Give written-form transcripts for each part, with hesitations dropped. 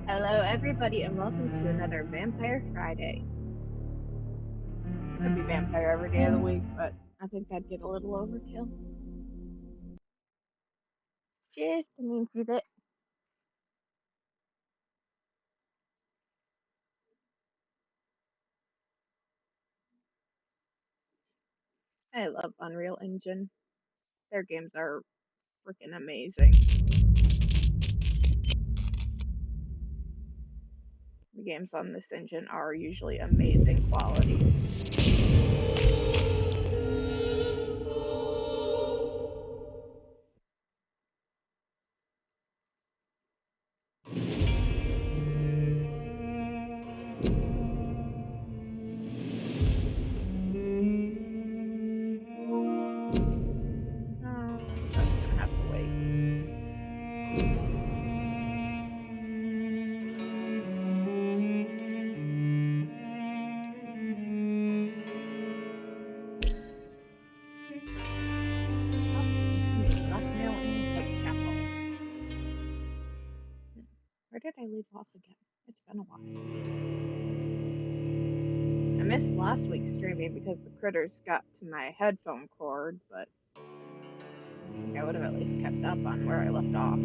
Hello, everybody, and welcome to another Vampire Friday. It could be vampire every day of the week, but I think that'd get a little overkill. Just a minty bit. I love Unreal Engine. Their games are freaking amazing. The games on this engine are usually amazing quality. Oh, that's gonna have to wait. Cops continue blackmail in Whitechapel. Where did I leave off again? It's been a while. I missed last week's streaming because the critters got to my headphone cord, but I think I would have at least kept up on where I left off.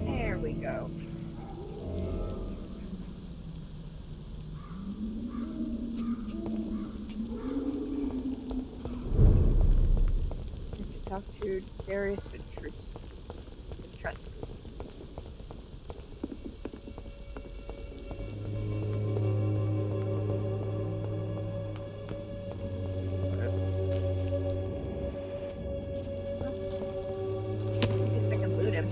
There we go. Have to talk to Darius Petrescu. I guess I can loot him.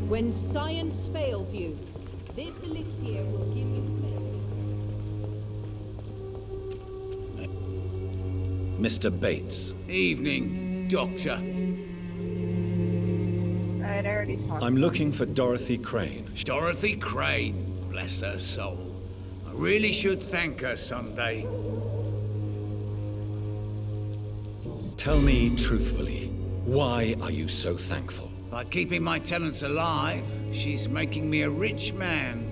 When science fails you, this elixir will give you faith. Mr. Bates. Evening, Doctor. Right, I already talked. I'm looking for Dorothy Crane. Dorothy Crane, bless her soul. I really should thank her someday. Tell me truthfully, why are you so thankful? By keeping my tenants alive, she's making me a rich man.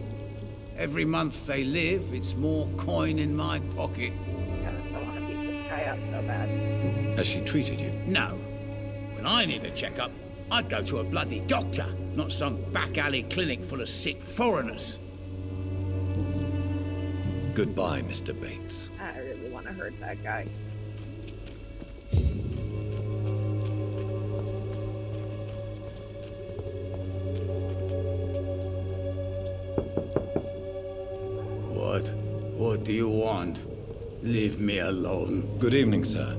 Every month they live, it's more coin in my pocket. God, I want to beat this guy up so bad. Has she treated you? No. When I need a checkup, I'd go to a bloody doctor, not some back alley clinic full of sick foreigners. Goodbye, Mr. Bates. I really want to hurt that guy. What do you want? Leave me alone. Good evening, sir.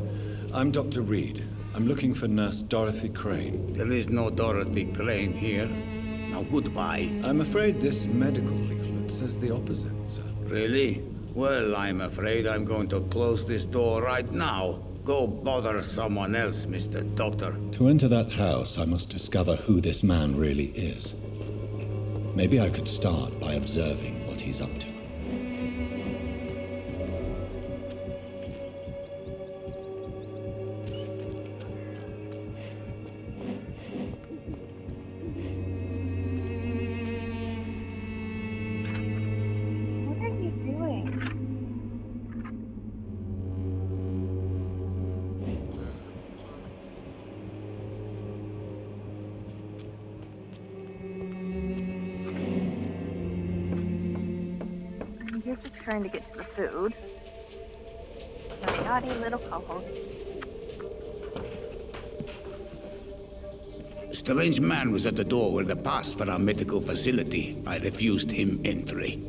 I'm Dr. Reed. I'm looking for Nurse Dorothy Crane. There is no Dorothy Crane here. Now goodbye. I'm afraid this medical leaflet says the opposite, sir. Really? Well, I'm afraid I'm going to close this door right now. Go bother someone else, Mr. Doctor. To enter that house, I must discover who this man really is. Maybe I could start by observing what he's up to. What are you doing? You're just trying to get to the food. My naughty little co-host. A strange man was at the door with a pass for our medical facility. I refused him entry.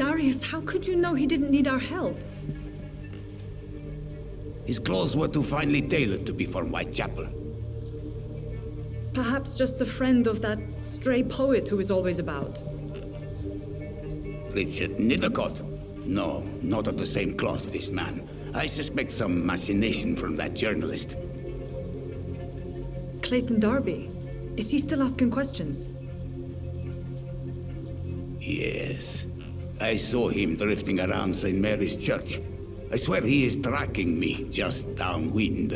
Darius, how could you know he didn't need our help? His clothes were too finely tailored to be from Whitechapel. Perhaps just a friend of that stray poet who is always about. Richard Nethercott? No, not of the same cloth, this man. I suspect some machination from that journalist. Clayton Darby. Is he still asking questions? Yes. I saw him drifting around St. Mary's Church. I swear he is tracking me just downwind.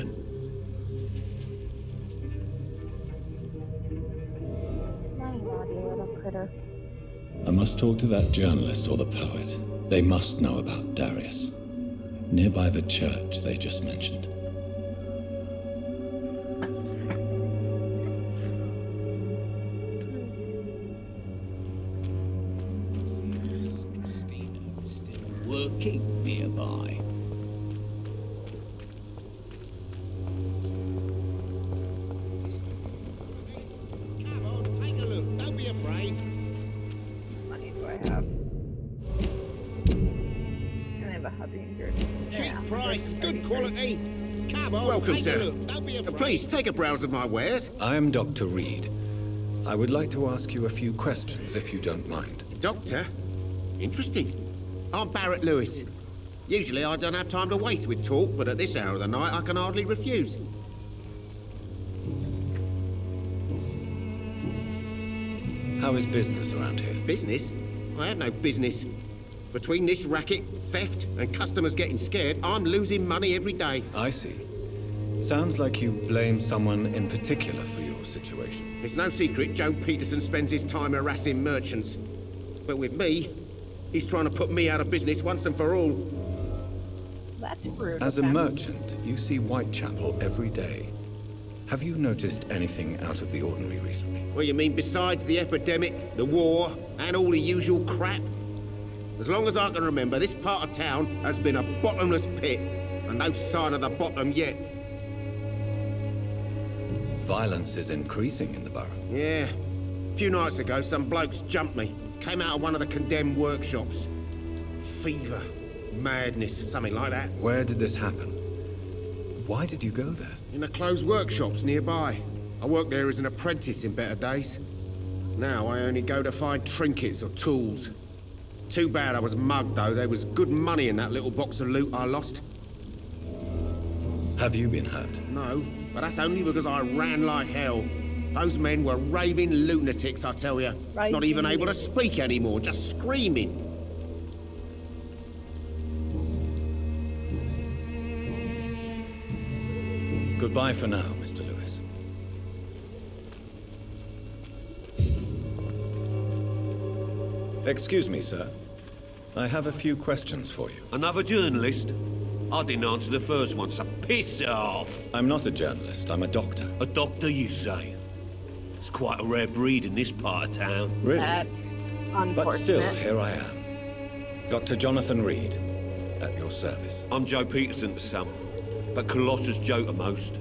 My naughty little critter. I must talk to that journalist or the poet. They must know about Darius. Nearby the church they just mentioned. Working nearby. Come on, take a look. Don't be afraid. Money do I have? Can I have a hubby and gear? Cheap price, good quality. Come on, Welcome, take sir. a look. Don't be afraid. Please, take a browse of my wares. I am Dr. Reed. I would like to ask you a few questions, if you don't mind. Doctor? Interesting. I'm Barrett Lewis. Usually I don't have time to waste with talk, but at this hour of the night I can hardly refuse. How is business around here? Business? I have no business. Between this racket, theft, and customers getting scared, I'm losing money every day. I see. Sounds like you blame someone in particular for your situation. It's no secret Joe Peterson spends his time harassing merchants. But with me, he's trying to put me out of business once and for all. That's rude. As a of them. merchant, you see Whitechapel every day. Have you noticed anything out of the ordinary recently? Well, you mean besides the epidemic, the war, and all the usual crap? As long as I can remember, this part of town has been a bottomless pit, and no sign of the bottom yet. Violence is increasing in the borough. Yeah. A few nights ago, some blokes jumped me. Came out of one of the condemned workshops. Fever, madness, something like that. Where did this happen? Why did you go there? In the closed workshops nearby. I worked there as an apprentice in better days. Now I only go to find trinkets or tools. Too bad I was mugged, though. There was good money in that little box of loot I lost. Have you been hurt? No, but that's only because I ran like hell. Those men were raving lunatics, I tell you. Not even able to speak anymore, just screaming. Goodbye for now, Mr. Lewis. Excuse me, sir. I have a few questions for you. Another journalist? I didn't answer the first one, so piss off. I'm not a journalist, I'm a doctor. A doctor, you say? It's quite a rare breed in this part of town. Really? That's But still, unfortunate. here I am. Dr. Jonathan Reed, at your service. I'm Joe Peterson to some, but Colossus Joe to most.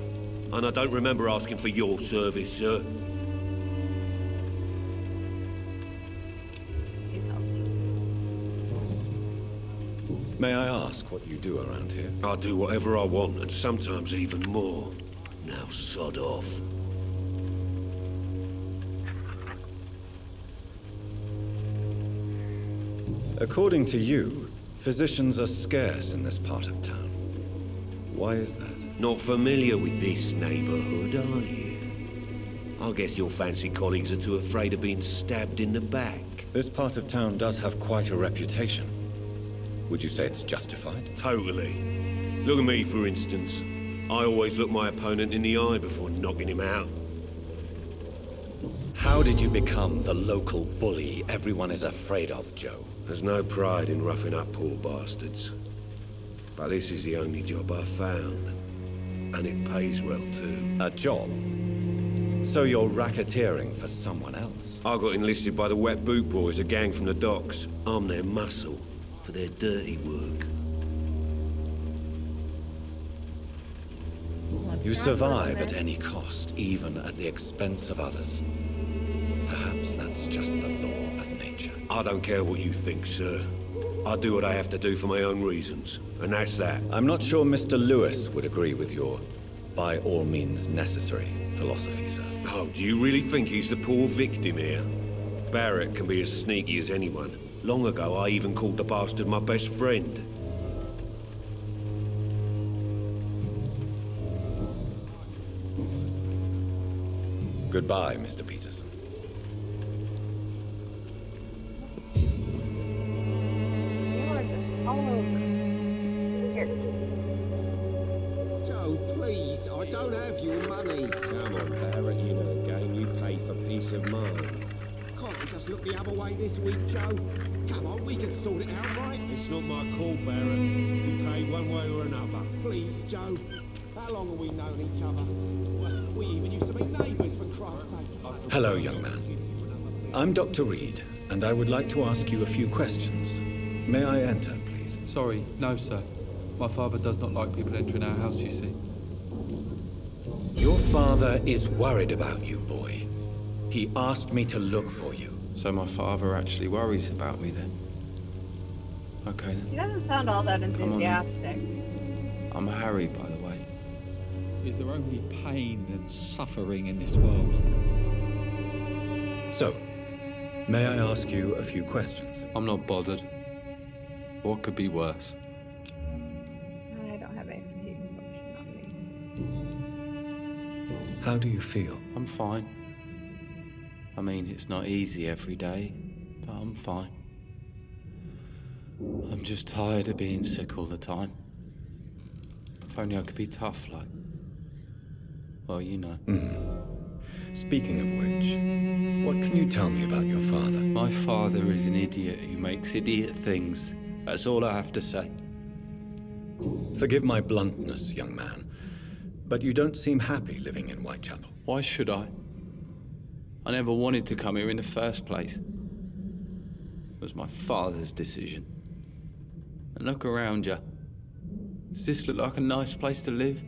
And I don't remember asking for your service, sir. He's healthy. May I ask what you do around here? I do whatever I want, and sometimes even more. Now sod off. According to you, physicians are scarce in this part of town. Why is that? Not familiar with this neighborhood, are you? I guess your fancy colleagues are too afraid of being stabbed in the back. This part of town does have quite a reputation. Would you say it's justified? Totally. Look at me, for instance. I always look my opponent in the eye before knocking him out. How did you become the local bully everyone is afraid of, Joe? There's no pride in roughing up poor bastards. But this is the only job I've found. And it pays well, too. A job? So you're racketeering for someone else? I got enlisted by the Wet Boot Boys, a gang from the docks. I'm their muscle for their dirty work. You survive at any cost, even at the expense of others. Perhaps that's just the law of nature. I don't care what you think, sir. I do what I have to do for my own reasons, and that's that. I'm not sure Mr. Lewis would agree with your by all means necessary philosophy, sir. Oh, do you really think he's the poor victim here? Barrett can be as sneaky as anyone. Long ago, I even called the bastard my best friend. Goodbye, Mr. Peterson. You are just all over. Here. Joe, please, I don't have your money. Come on, Barrett, you know the game. You pay for peace of mind. Can't we just look the other way this week, Joe? Come on, we can sort it out, right? It's not my call, Barrett. We pay one way or another. Please, Joe. How long have we known each other? Well, we even used to be neighbours, for Christ's sake. Hello, young man. I'm Dr. Reed, and I would like to ask you a few questions. May I enter, please? Sorry, no, sir. My father does not like people entering our house, you see. Your father is worried about you, boy. He asked me to look for you. So my father actually worries about me then? Okay then. He doesn't sound all that Come on, then. enthusiastic. I'm Harry, by the way. Is there only pain and suffering in this world? So, may I ask you a few questions? I'm not bothered. What could be worse? I don't have any fatigue potion on me. How do you feel? I'm fine. I mean, it's not easy every day, but I'm fine. I'm just tired of being sick all the time. If only I could be tough, like... Well, you know. Speaking of which, what can you tell me about your father? My father is an idiot who makes idiot things. That's all I have to say. Forgive my bluntness, young man, but you don't seem happy living in Whitechapel. Why should I? I never wanted to come here in the first place. It was my father's decision. And look around you. Does this look like a nice place to live?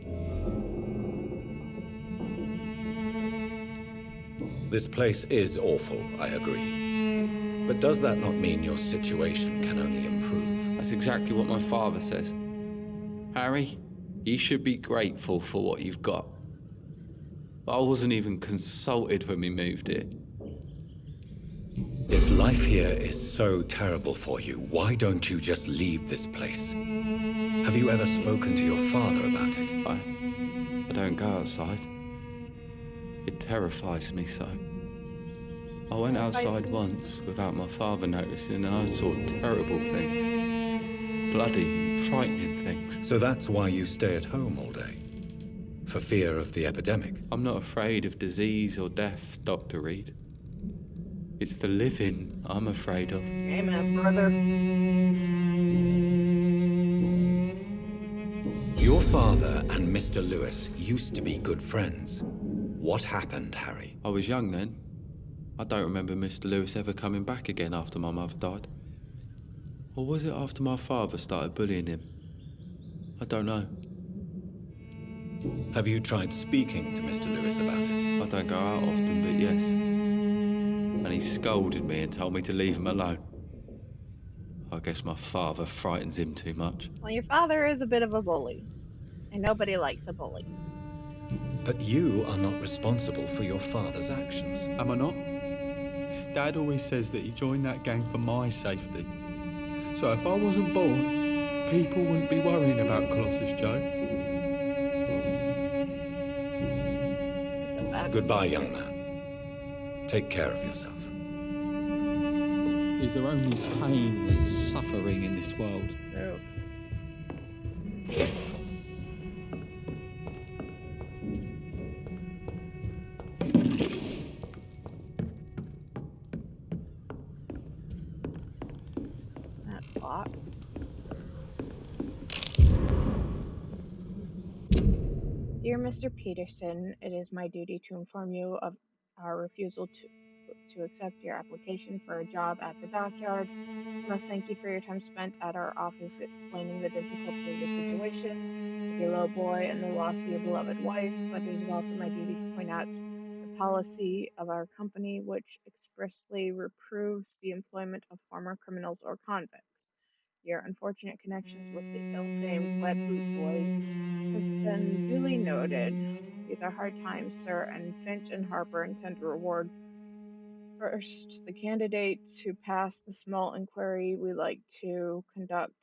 This place is awful, I agree. But does that not mean your situation can only improve? That's exactly what my father says. Harry, you should be grateful for what you've got. I wasn't even consulted when we moved here. If life here is so terrible for you, why don't you just leave this place? Have you ever spoken to your father about it? I don't go outside. It terrifies me so. I went outside once without my father noticing, and I saw terrible things. Bloody and frightening things. So that's why you stay at home all day? For fear of the epidemic? I'm not afraid of disease or death, Dr. Reed. It's the living I'm afraid of. Amen, brother. Your father and Mr. Lewis used to be good friends. What happened, Harry? I was young then. I don't remember Mr. Lewis ever coming back again after my mother died. Or was it after my father started bullying him? I don't know. Have you tried speaking to Mr. Lewis about it? I don't go out often, but yes. And he scolded me and told me to leave him alone. I guess my father frightens him too much. Well, your father is a bit of a bully. And nobody likes a bully. But you are not responsible for your father's actions. Am I not? Dad always says that he joined that gang for my safety. So if I wasn't born, people wouldn't be worrying about Colossus Joe. Goodbye, young man. Take care of yourself. Is there only pain and suffering in this world? Move. That's locked. Dear Mr. Peterson, it is my duty to inform you of our refusal to accept your application for a job at the dockyard. I must thank you for your time spent at our office explaining the difficulty of your situation with your little boy and the loss of your beloved wife, but it is also my duty to point out the policy of our company, which expressly reproves the employment of former criminals or convicts. Your unfortunate connections with the ill-famed Wet Boot Boys has been duly noted. These are hard times, sir, and Finch and Harper intend to reward first the candidates who pass the small inquiry we like to conduct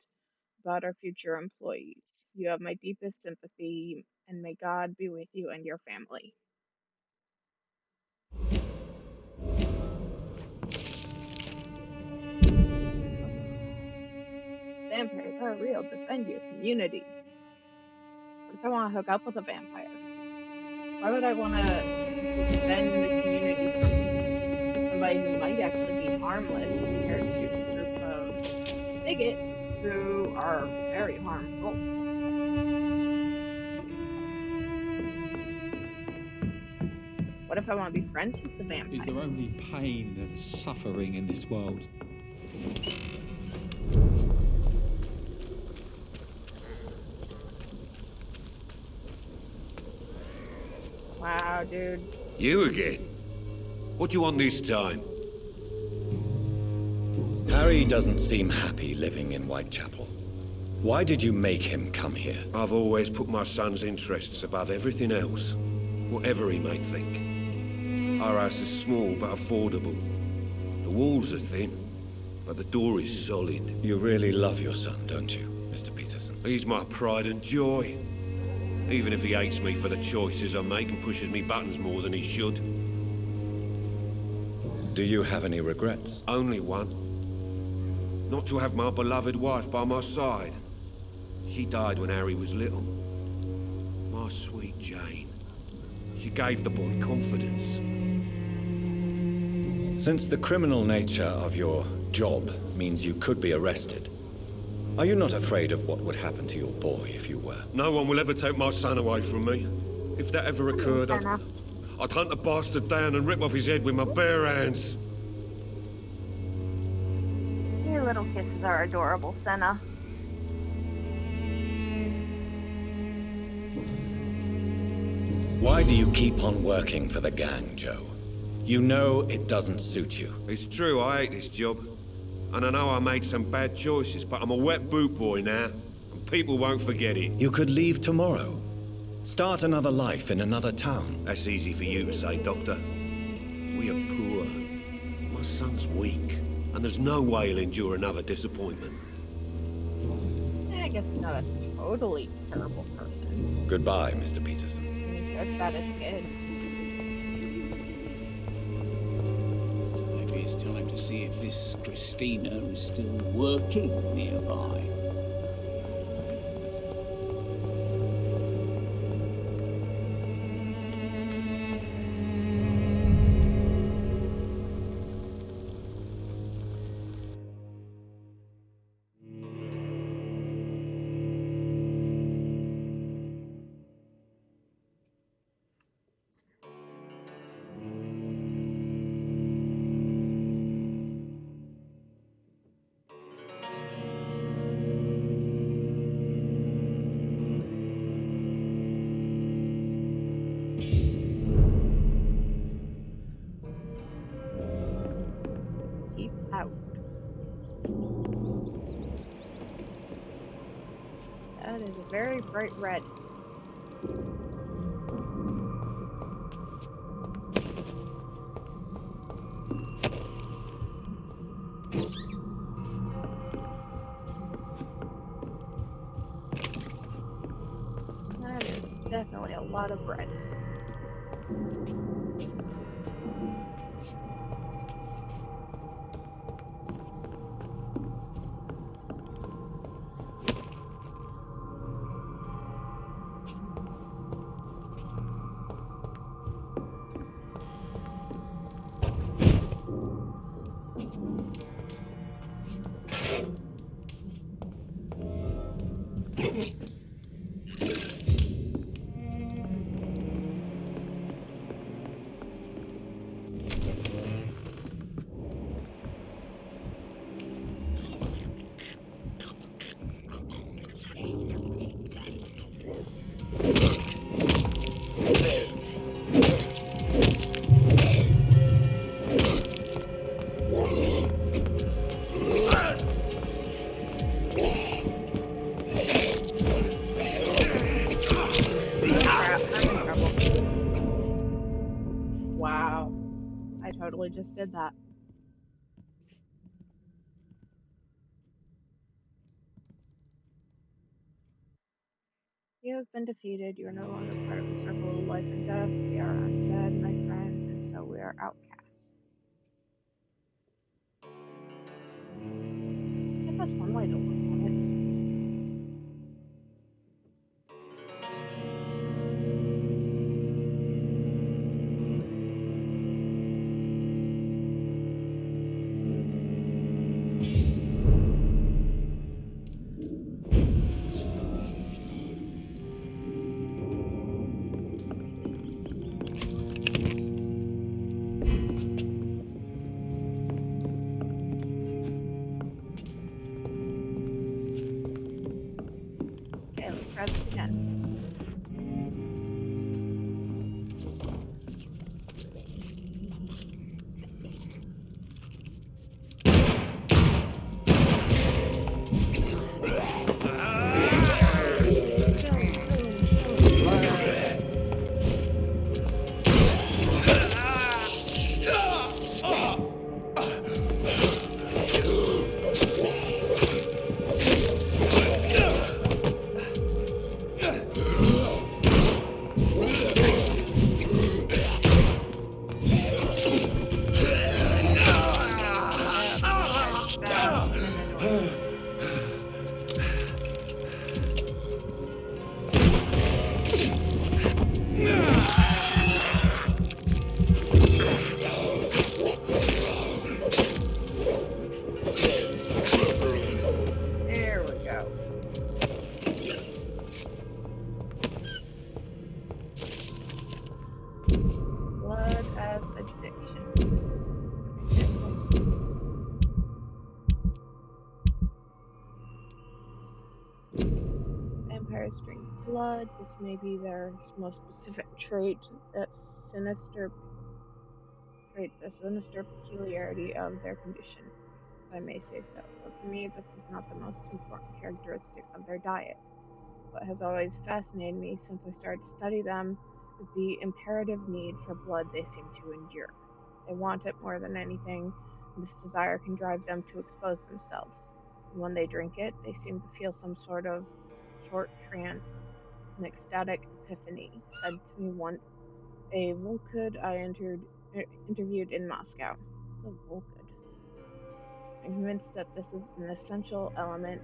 about our future employees. You have my deepest sympathy, and may God be with you and your family. Vampires are real. Defend your community. What if I want to hook up with a vampire? Why would I want to defend the community from somebody who might actually be harmless compared to a group of bigots who are very harmful? What if I want to be friends with the vampire? Is there only pain and suffering in this world? Wow, dude. You again? What do you want this time? Harry doesn't seem happy living in Whitechapel. Why did you make him come here? I've always put my son's interests above everything else, whatever he may think. Our house is small but affordable. The walls are thin, but the door is solid. You really love your son, don't you, Mr. Peterson? He's my pride and joy. Even if he hates me for the choices I make and pushes me buttons more than he should. Do you have any regrets? Only one. Not to have my beloved wife by my side. She died when Harry was little. My sweet Jane. She gave the boy confidence. Since the criminal nature of your job means you could be arrested, are you not afraid of what would happen to your boy if you were? No one will ever take my son away from me. If that ever occurred, I'd hunt the bastard down and rip off his head with my bare hands. Your little kisses are adorable, Senna. Why do you keep on working for the gang, Joe? You know it doesn't suit you. It's true, I hate this job. And I know I made some bad choices, but I'm a wet boot boy now, and people won't forget it. You could leave tomorrow. Start another life in another town. That's easy for you to say, Doctor. We are poor. My son's weak, and there's no way he'll endure another disappointment. I guess he's not a totally terrible person. Goodbye, Mr. Peterson. I mean, he was bad as a kid. Maybe it's time to see if this Christina is still working nearby. Keep out. That is a very bright red. That is definitely a lot of red. literally just did that. You have been defeated. You are no longer part of the circle of life and death. We are undead, my friend, and so we are outcasts. I guess that's one way to look at it. Okay, let's try this again. Fast and annoying. There we go. Blood as addiction. Vampires drink blood. This may be their most specific trait. That sinister the sinister peculiarity of their condition, if I may say so. But for me, this is not the most important characteristic of their diet. What has always fascinated me since I started to study them is the imperative need for blood they seem to endure. They want it more than anything, and this desire can drive them to expose themselves. And when they drink it, they seem to feel some sort of short trance, an ecstatic epiphany, said to me once a Volkud I interviewed in Moscow. The Volkud. I'm convinced that this is an essential element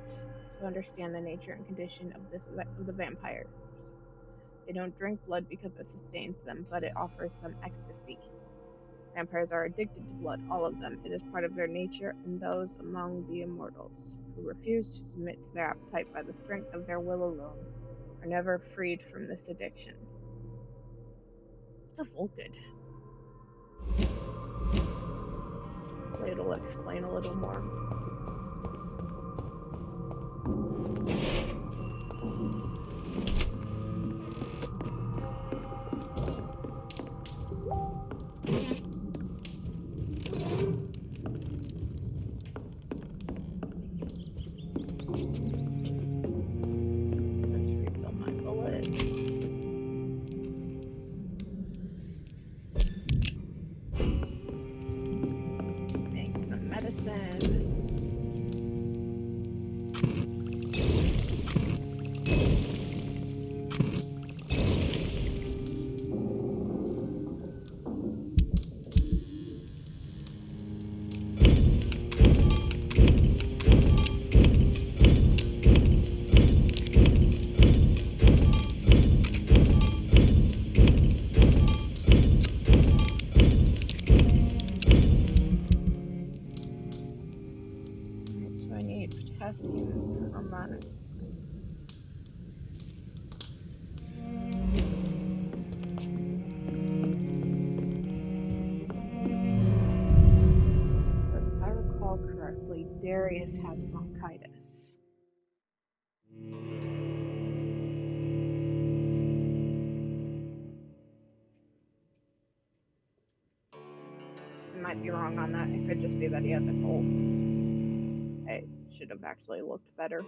to understand the nature and condition of the vampires. They don't drink blood because it sustains them, but it offers them ecstasy. Vampires are addicted to blood, all of them. It is part of their nature, and those among the immortals who refuse to submit to their appetite by the strength of their will alone are never freed from this addiction. It's a Volkid. It'll explain a little more. Potassium permanganate. Because if I recall correctly, Darius has bronchitis. I might be wrong on that. It could just be that he has a cold. I should have actually looked better.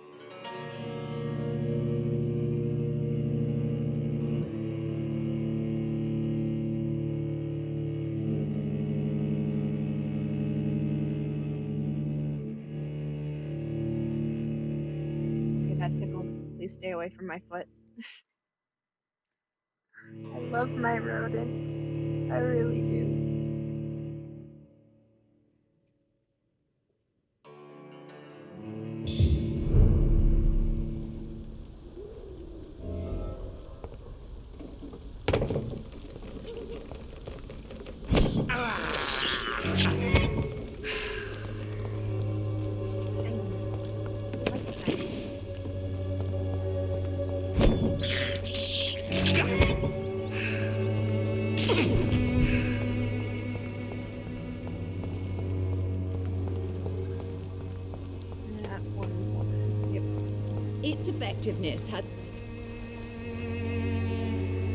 please stay away from my foot. I love my rodents. I really do. Its effectiveness has...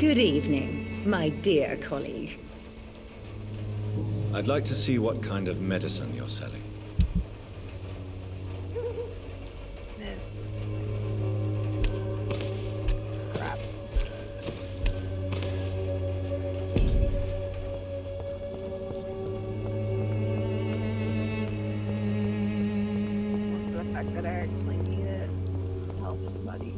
Good evening, my dear colleague. I'd like to see what kind of medicine you're selling. This is crap. For the fact that I actually need it to help somebody.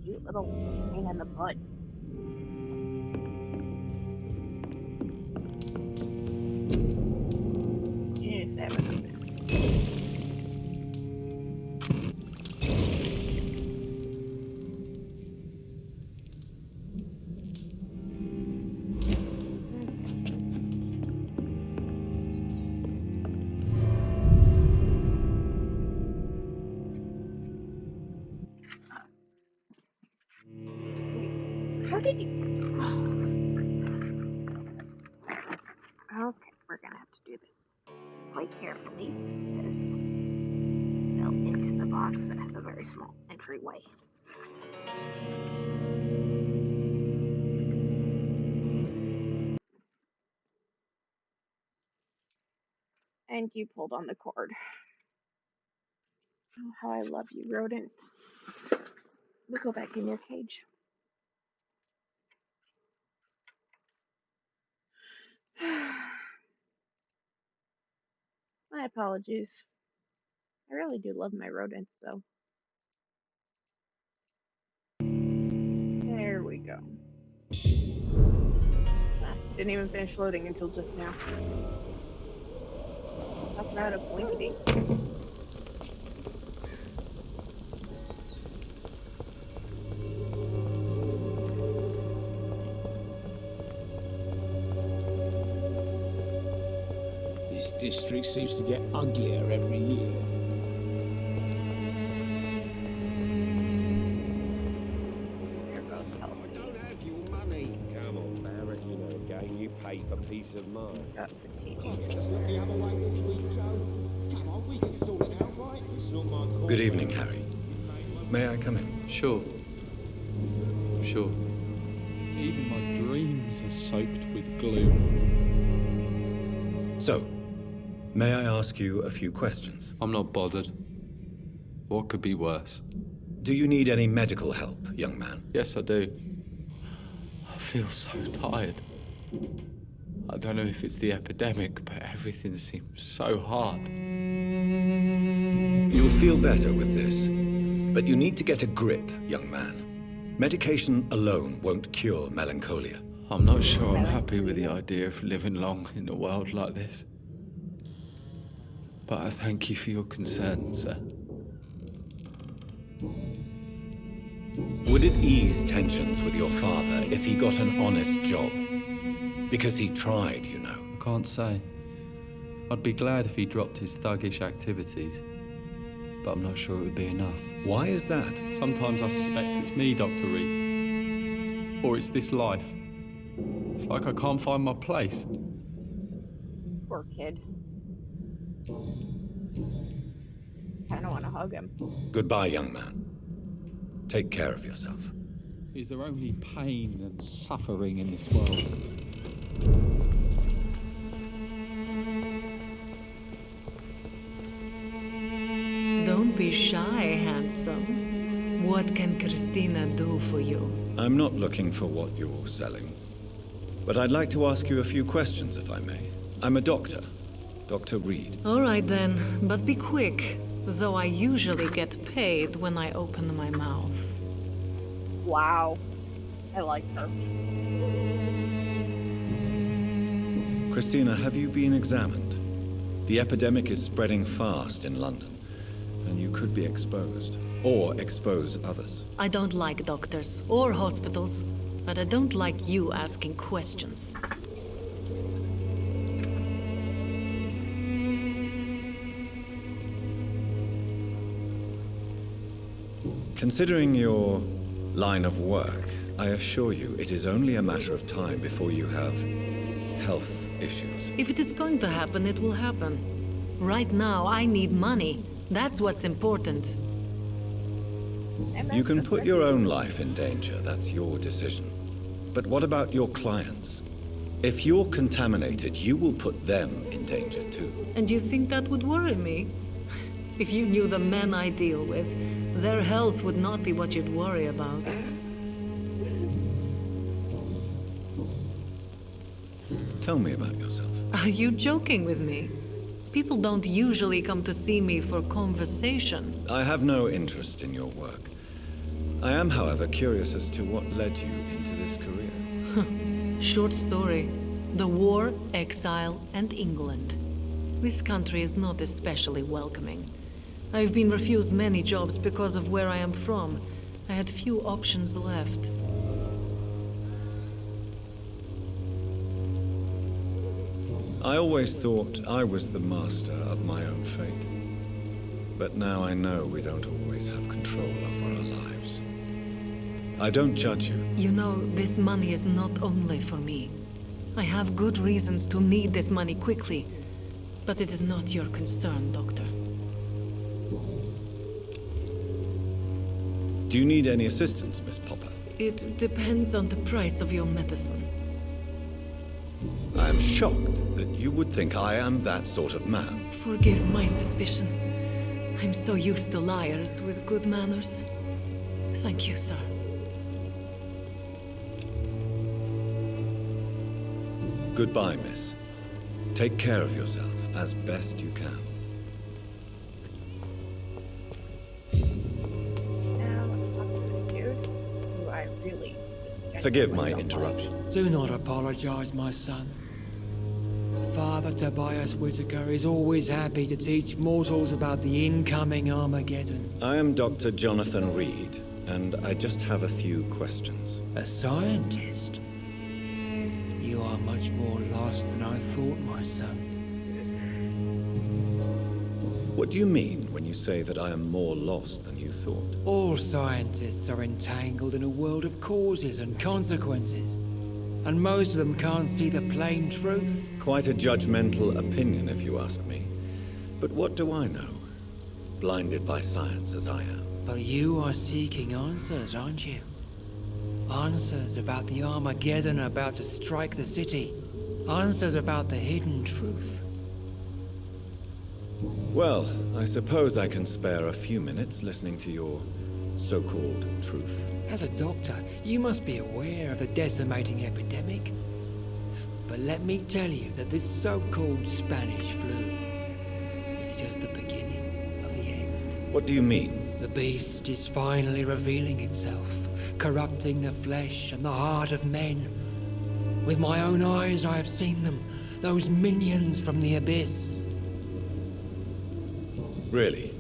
Cute little pain in the butt. Yes, 7 of them. How did you... Okay, we're gonna have to do this quite carefully because it fell into the box that has a very small entryway. And you pulled on the cord. Oh, how I love you, rodent. We'll go back in your cage. My apologies. I really do love my rodents, so. There we go. Didn't even finish loading until just now. Talk about a coinkity. This district seems to get uglier every year. They're both healthy. I don't have your money. Come on, Barrett, you know the game. You pay for peace of mind. He's got fatigue. Just look the other way this week, Joe. Come on, we can sort it out, right? It's not my call. Good evening, Harry. May I come in? Sure. Sure. Even my dreams are soaked with gloom. So, may I ask you a few questions? I'm not bothered. What could be worse? Do you need any medical help, young man? Yes, I do. I feel so tired. I don't know if it's the epidemic, but everything seems so hard. You'll feel better with this, but you need to get a grip, young man. Medication alone won't cure melancholia. I'm not sure I'm happy with the idea of living long in a world like this. But I thank you for your concern, sir. Would it ease tensions with your father if he got an honest job? Because he tried, you know. I can't say. I'd be glad if he dropped his thuggish activities, but I'm not sure it would be enough. Why is that? Sometimes I suspect it's me, Dr. Reed. Or it's this life. It's like I can't find my place. Poor kid. Kind of want to hug him. Goodbye, young man. Take care of yourself. Is there only pain and suffering in this world? Don't be shy, handsome. What can Christina do for you? I'm not looking for what you're selling. But I'd like to ask you a few questions, if I may. I'm a doctor. Dr. Reed. All right then, but be quick. Though I usually get paid when I open my mouth. Wow. I like her. Christina, have you been examined? The epidemic is spreading fast in London, and you could be exposed, or expose others. I don't like doctors or hospitals, but I don't like you asking questions. Considering your line of work, I assure you it is only a matter of time before you have health issues. If it is going to happen, it will happen. Right now, I need money. That's what's important. You can put your own life in danger, that's your decision. But what about your clients? If you're contaminated, you will put them in danger too. And you think that would worry me? If you knew the men I deal with, their health would not be what you'd worry about. Tell me about yourself. Are you joking with me? People don't usually come to see me for conversation. I have no interest in your work. I am, however, curious as to what led you into this career. Short story. The war, exile, and England. This country is not especially welcoming. I've been refused many jobs because of where I am from. I had few options left. I always thought I was the master of my own fate. But now I know we don't always have control over our lives. I don't judge you. You know, this money is not only for me. I have good reasons to need this money quickly. But it is not your concern, Doctor. Do you need any assistance, Miss Popper? It depends on the price of your medicine. I am shocked that you would think I am that sort of man. Forgive my suspicion. I'm so used to liars with good manners. Thank you, sir. Goodbye, miss. Take care of yourself as best you can. Now let's talk to this dude, who I really just Forgive my genuinely don't like. interruption. Do not apologize, my son. Father Tobias Whitaker is always happy to teach mortals about the incoming Armageddon. I am Dr. Jonathan Reed, and I just have a few questions. A scientist? You are much more lost than I thought, my son. What do you mean when you say that I am more lost than you thought? All scientists are entangled in a world of causes and consequences, and most of them can't see the plain truth. Quite a judgmental opinion, if you ask me. But what do I know? Blinded by science as I am. But you are seeking answers, aren't you? Answers about the Armageddon about to strike the city. Answers about the hidden truth. Well, I suppose I can spare a few minutes listening to your so-called truth. As a doctor, you must be aware of the decimating epidemic. But let me tell you that this so-called Spanish flu is just the beginning of the end. What do you mean? The beast is finally revealing itself, corrupting the flesh and the heart of men. With my own eyes I have seen them, those minions from the abyss. Really?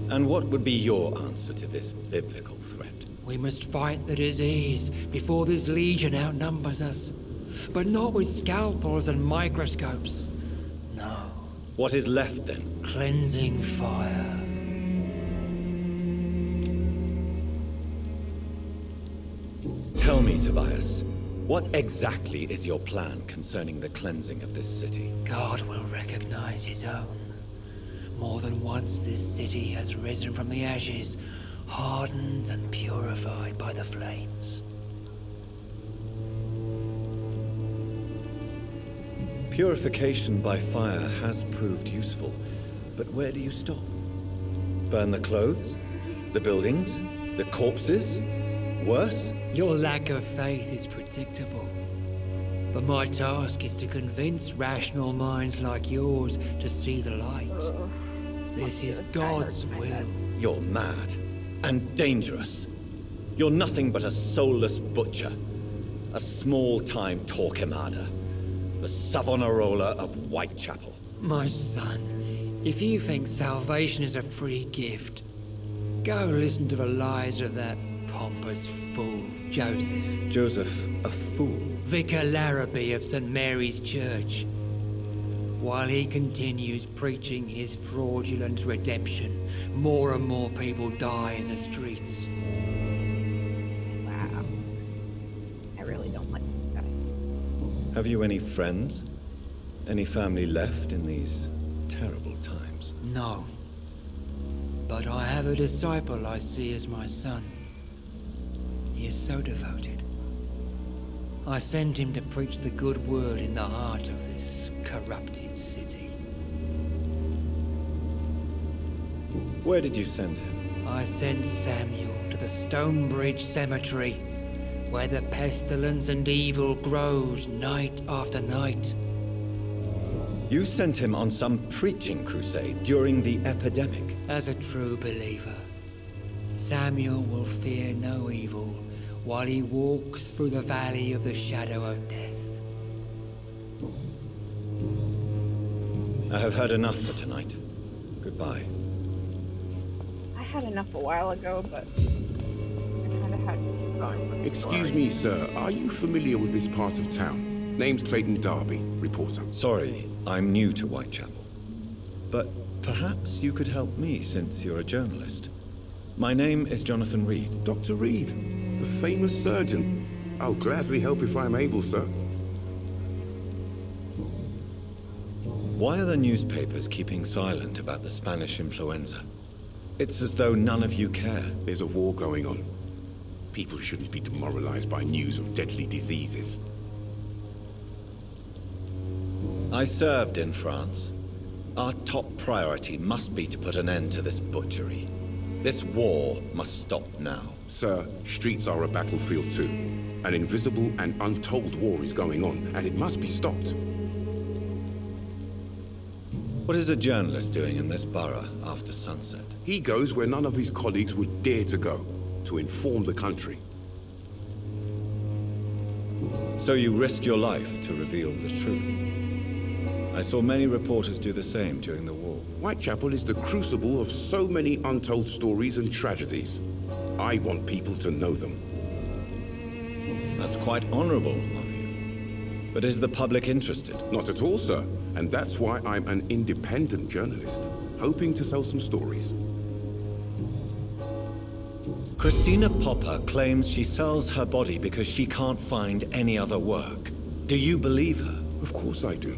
And what would be your answer to this biblical threat? We must fight the disease before this legion outnumbers us. But not with scalpels and microscopes. No. What is left then? Cleansing fire. Tell me, Tobias, What exactly is your plan concerning the cleansing of this city? God will recognize his own. More than once this city has risen from the ashes, hardened and purified by the flames. Purification by fire has proved useful, but where do you stop? Burn the clothes? The buildings? The corpses? Worse? Your lack of faith is predictable. But my task is to convince rational minds like yours to see the light. This is God's will. You're mad and dangerous. You're nothing but a soulless butcher, a small-time Torquemada, the Savonarola of Whitechapel. My son, if you think salvation is a free gift, go listen to the lies of that pompous fool, Joseph. Joseph, a fool? Vicar Larrabee of St. Mary's Church. While he continues preaching his fraudulent redemption, more and more people die in the streets. Wow. I really don't like this guy. Have you any friends? Any family left in these terrible times? No. But I have a disciple I see as my son. He is so devoted. I sent him to preach the good word in the heart of this corrupted city. Where did you send him? I sent Samuel to the Stonebridge Cemetery, where the pestilence and evil grows night after night. You sent him on some preaching crusade during the epidemic. As a true believer, Samuel will fear no evil while he walks through the valley of the shadow of death. I have had enough for tonight. Goodbye. I had enough a while ago, but I kind of had to keep going for the Excuse story. me, sir. Are you familiar with this part of town? Name's Clayton Darby, reporter. Sorry, I'm new to Whitechapel. But perhaps you could help me since you're a journalist. My name is Jonathan Reed. Dr. Reed, the famous surgeon. I'll gladly help if I'm able, sir. Why are the newspapers keeping silent about the Spanish influenza? It's as though none of you care. There's a war going on. People shouldn't be demoralized by news of deadly diseases. I served in France. Our top priority must be to put an end to this butchery. This war must stop now. Sir, streets are a battlefield too. An invisible and untold war is going on, and it must be stopped. What is a journalist doing in this borough after sunset? He goes where none of his colleagues would dare to go, to inform the country. So you risk your life to reveal the truth. I saw many reporters do the same during the war. Whitechapel is the crucible of so many untold stories and tragedies. I want people to know them. That's quite honorable of you. But is the public interested? Not at all, sir. And that's why I'm an independent journalist, hoping to sell some stories. Christina Popper claims she sells her body because she can't find any other work. Do you believe her? Of course I do.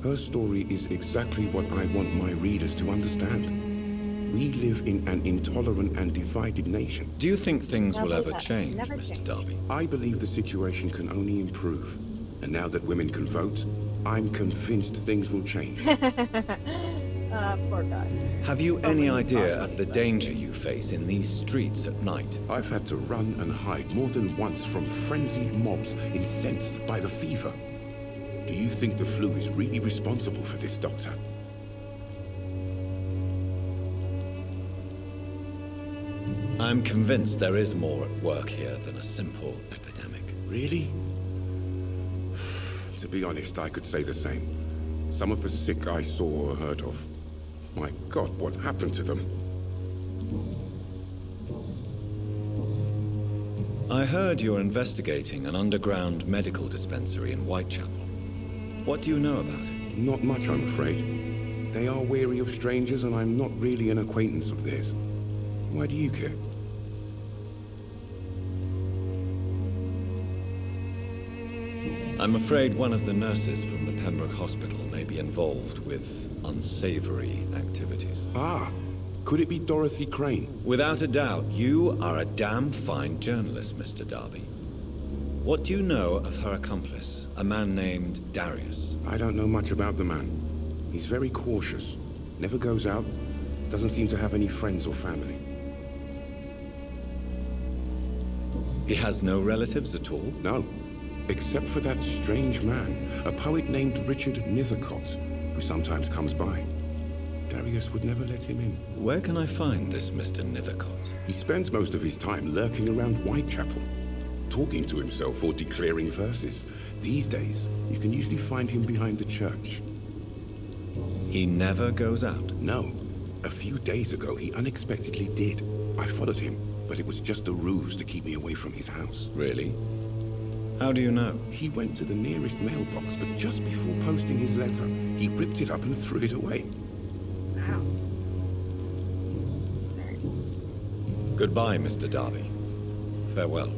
Her story is exactly what I want my readers to understand. We live in an intolerant and divided nation. Do you think things will ever That's change, never Mr. changed. Darby? I believe the situation can only improve. And now that women can vote, I'm convinced things will change. Poor guy. Have you any idea of the danger you face in these streets at night? I've had to run and hide more than once from frenzied mobs incensed by the fever. Do you think the flu is really responsible for this, Doctor? I'm convinced there is more at work here than a simple epidemic. Really? To be honest, I could say the same. Some of the sick I saw or heard of. My God, what happened to them? I heard you're investigating an underground medical dispensary in Whitechapel. What do you know about it? Not much, I'm afraid. They are wary of strangers, and I'm not really an acquaintance of theirs. Why do you care? I'm afraid one of the nurses from the Pembroke Hospital may be involved with unsavory activities. Ah, could it be Dorothy Crane? Without a doubt, you are a damn fine journalist, Mr. Darby. What do you know of her accomplice, a man named Darius? I don't know much about the man. He's very cautious, never goes out, doesn't seem to have any friends or family. He has no relatives at all? No, except for that strange man, a poet named Richard Nethercott, who sometimes comes by. Darius would never let him in. Where can I find this Mr. Nethercott? He spends most of his time lurking around Whitechapel, talking to himself or declaring verses. These days, you can usually find him behind the church. He never goes out? No. A few days ago, he unexpectedly did. I followed him, but it was just a ruse to keep me away from his house. Really? How do you know? He went to the nearest mailbox, but just before posting his letter, he ripped it up and threw it away. Wow. Goodbye, Mr. Darby. Farewell.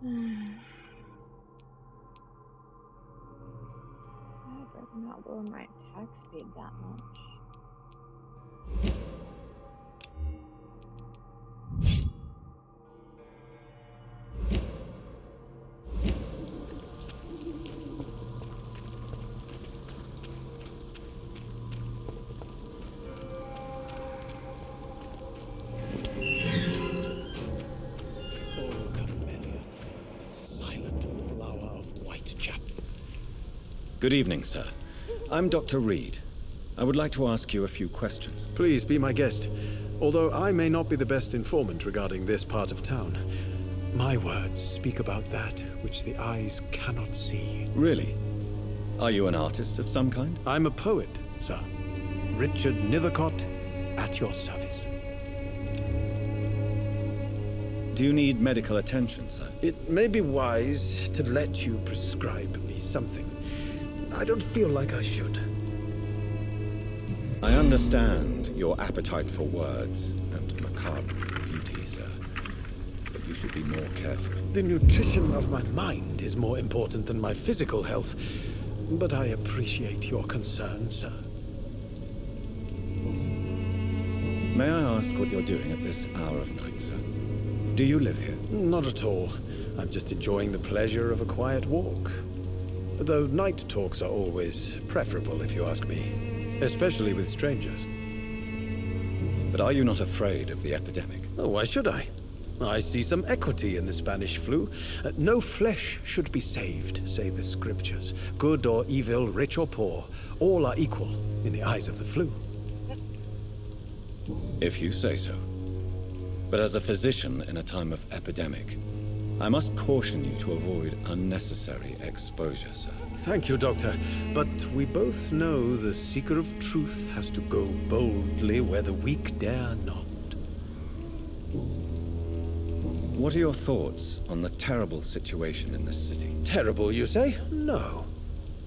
I'd rather not lower my attack speed that much. Good evening, sir. I'm Dr. Reed. I would like to ask you a few questions. Please be my guest. Although I may not be the best informant regarding this part of town, my words speak about that which the eyes cannot see. Really? Are you an artist of some kind? I'm a poet, sir. Richard Nethercott, at your service. Do you need medical attention, sir? It may be wise to let you prescribe me something. I don't feel like I should. I understand your appetite for words and macabre beauty, sir. But you should be more careful. The nutrition of my mind is more important than my physical health. But I appreciate your concern, sir. May I ask what you're doing at this hour of night, sir? Do you live here? Not at all. I'm just enjoying the pleasure of a quiet walk. Though night talks are always preferable, if you ask me. Especially with strangers. But are you not afraid of the epidemic? Oh, why should I? I see some equity in the Spanish flu. No flesh should be saved, say the scriptures. Good or evil, rich or poor, all are equal in the eyes of the flu. If you say so. But as a physician in a time of epidemic, I must caution you to avoid unnecessary exposure, sir. Thank you, Doctor. But we both know the seeker of truth has to go boldly where the weak dare not. What are your thoughts on the terrible situation in this city? Terrible, you say? No.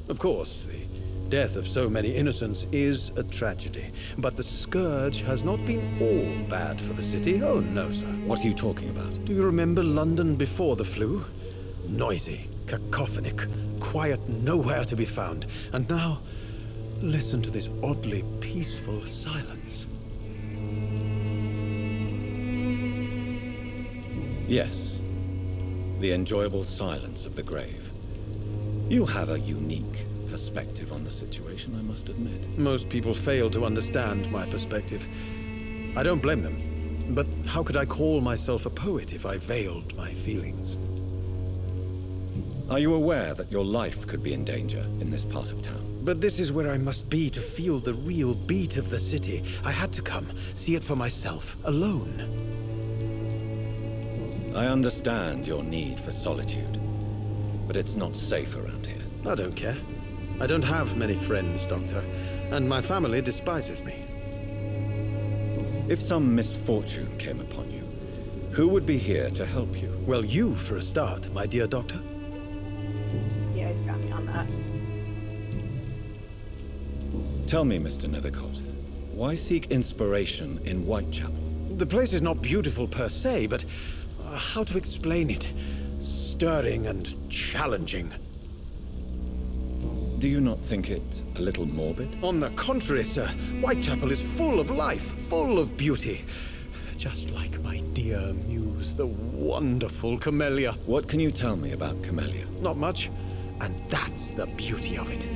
Of course, the death of so many innocents is a tragedy. But the scourge has not been all bad for the city. Oh, no, sir. What are you talking about? Do you remember London before the flu? Noisy, cacophonic, quiet nowhere to be found. And now, listen to this oddly peaceful silence. Yes. The enjoyable silence of the grave. You have a unique perspective on the situation, I must admit. Most people fail to understand my perspective. I don't blame them. But how could I call myself a poet if I veiled my feelings? Are you aware that your life could be in danger in this part of town? But this is where I must be to feel the real beat of the city. I had to come, see it for myself, alone. I understand your need for solitude, but it's not safe around here. I don't care. I don't have many friends, Doctor, and my family despises me. If some misfortune came upon you, who would be here to help you? Well, you, for a start, my dear Doctor. Yeah, he's got me on that. Tell me, Mr. Nethercott, why seek inspiration in Whitechapel? The place is not beautiful per se, but how to explain it? Stirring and challenging. Do you not think it a little morbid? On the contrary, sir. Whitechapel is full of life, full of beauty. Just like my dear muse, the wonderful Camellia. What can you tell me about Camellia? Not much. And that's the beauty of it.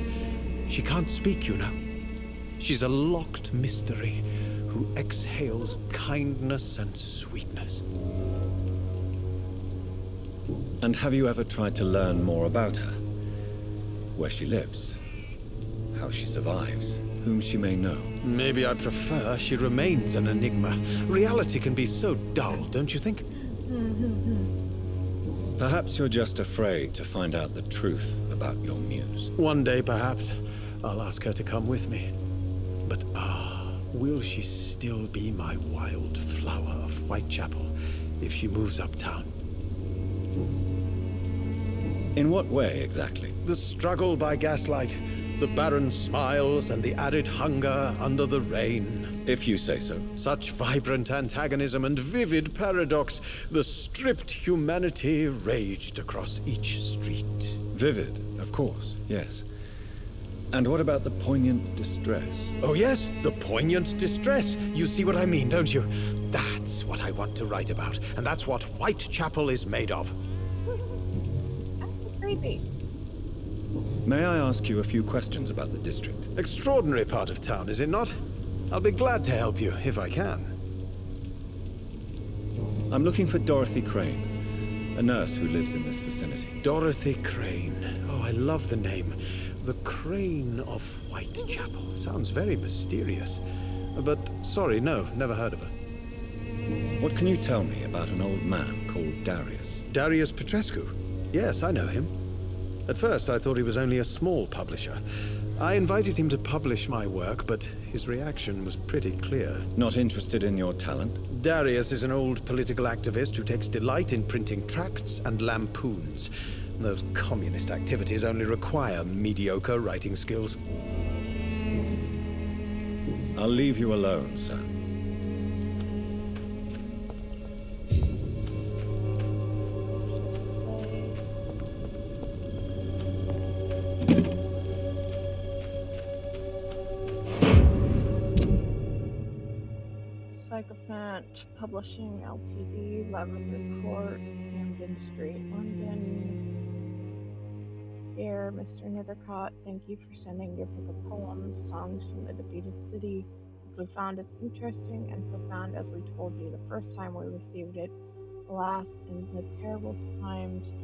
She can't speak, you know. She's a locked mystery who exhales kindness and sweetness. And have you ever tried to learn more about her? Where she lives, how she survives, whom she may know? Maybe I prefer she remains an enigma. Reality can be so dull, don't you think? Perhaps you're just afraid to find out the truth about your muse. One day, perhaps, I'll ask her to come with me. But will she still be my wild flower of Whitechapel if she moves uptown? In what way, exactly? The struggle by gaslight, the barren smiles and the arid hunger under the rain. If you say so. Such vibrant antagonism and vivid paradox, the stripped humanity raged across each street. Vivid, of course, yes. And what about the poignant distress? Oh yes, the poignant distress. You see what I mean, don't you? That's what I want to write about, and that's what Whitechapel is made of. Creepy. May I ask you a few questions about the district? Extraordinary part of town, is it not? I'll be glad to help you, if I can. I'm looking for Dorothy Crane, a nurse who lives in this vicinity. Dorothy Crane. Oh, I love the name. The Crane of Whitechapel. Sounds very mysterious. But, sorry, no, never heard of her. What can you tell me about an old man called Darius? Darius Petrescu? Yes, I know him. At first, I thought he was only a small publisher. I invited him to publish my work, but his reaction was pretty clear. Not interested in your talent? Darius is an old political activist who takes delight in printing tracts and lampoons. Those communist activities only require mediocre writing skills. I'll leave you alone, sir. Sycophant Publishing Ltd, Lavender Court, Camden Street, London. Dear Mr. Nethercott, thank you for sending your book of poems, Songs from the Defeated City, which we found as interesting and profound as we told you the first time we received it. Alas, in the terrible times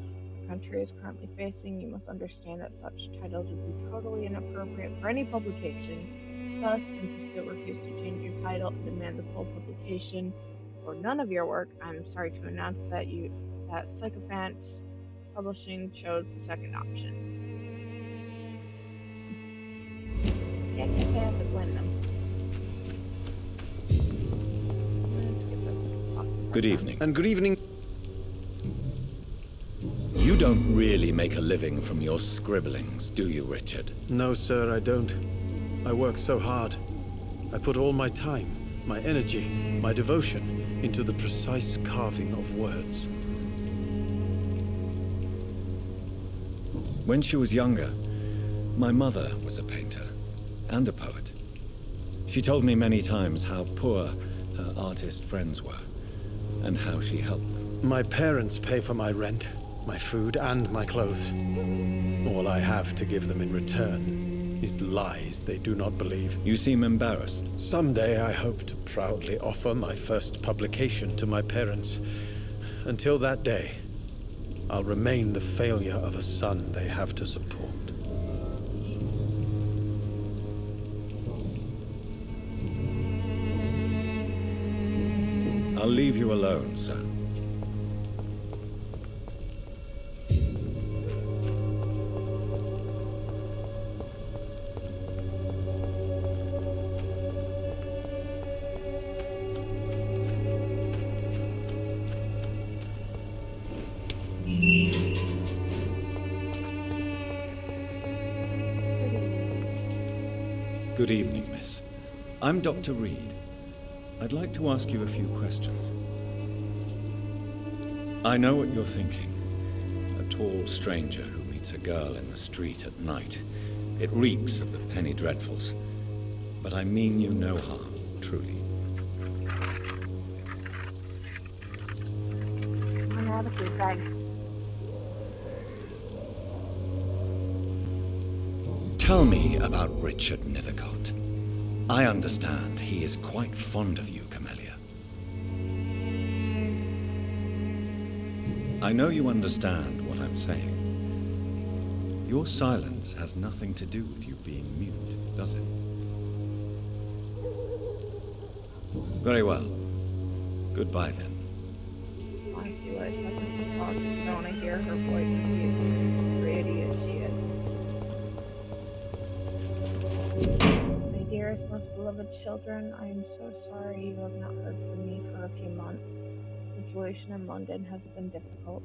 our country is currently facing, you must understand that such titles would be totally inappropriate for any publication. Thus, since you still refuse to change your title and demand the full publication or none of your work, I'm sorry to announce that Sycophant Publishing chose the second option. Yeah, I can't say I have to win them. Let's get this talking. Good evening. And good evening. You don't really make a living from your scribblings, do you, Richard? No, sir, I don't. I work so hard. I put all my time, my energy, my devotion into the precise carving of words. When she was younger, my mother was a painter and a poet. She told me many times how poor her artist friends were and how she helped them. My parents pay for my rent, my food, and my clothes. All I have to give them in return is lies they do not believe. You seem embarrassed. Someday I hope to proudly offer my first publication to my parents. Until that day, I'll remain the failure of a son they have to support. I'll leave you alone, sir. Good evening, miss. I'm Dr. Reed. I'd like to ask you a few questions. I know what you're thinking. A tall stranger who meets a girl in the street at night. It reeks of the penny dreadfuls. But I mean you no harm, truly. I'm out of food, thanks. Tell me about Richard Nethercott. I understand he is quite fond of you, Camellia. I know you understand what I'm saying. Your silence has nothing to do with you being mute, does it? Very well. Goodbye, then. I want to see what it's like when she talks, because I want to hear her voice and see if this is the pretty as she is. My dearest, most beloved children, I am so sorry you have not heard from me for a few months. The situation in London has been difficult.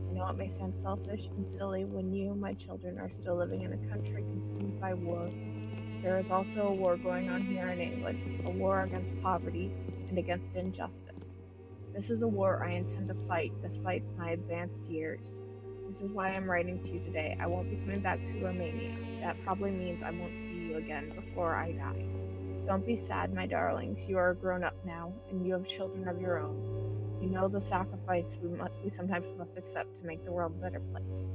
I know it may sound selfish and silly when you, my children, are still living in a country consumed by war. There is also a war going on here in England, a war against poverty and against injustice. This is a war I intend to fight despite my advanced years. This is why I'm writing to you today. I won't be coming back to Romania. That probably means I won't see you again before I die. Don't be sad, my darlings. You are grown up now, and you have children of your own. You know the sacrifice we sometimes must accept to make the world a better place.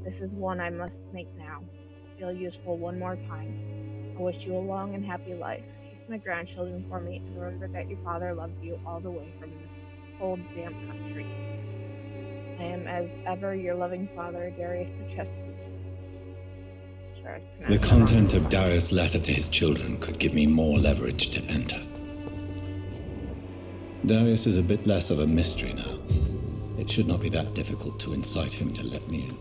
This is one I must make now, to feel useful one more time. I wish you a long and happy life. Kiss my grandchildren for me, and remember that your father loves you all the way from this cold, damp country. I am, as ever, your loving father, Darius Petrescu. The content of Darius' letter to his children could give me more leverage to enter. Darius is a bit less of a mystery now. It should not be that difficult to incite him to let me in.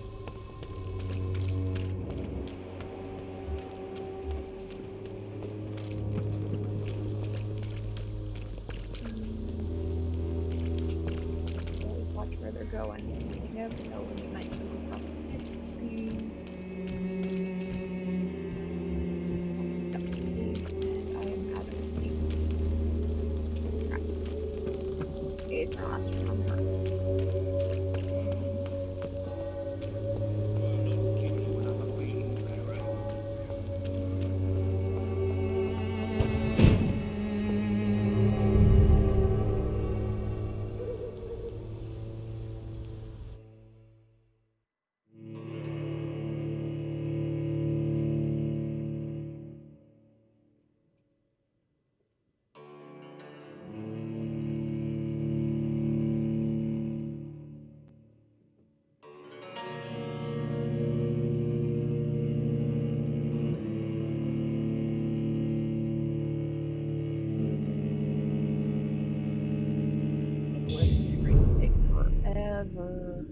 Always watch where they're going, because you never know when you might come across a big screen. Almost got fatigue, and I am out of fatigue potions. Crap. Today's my last one on her. over.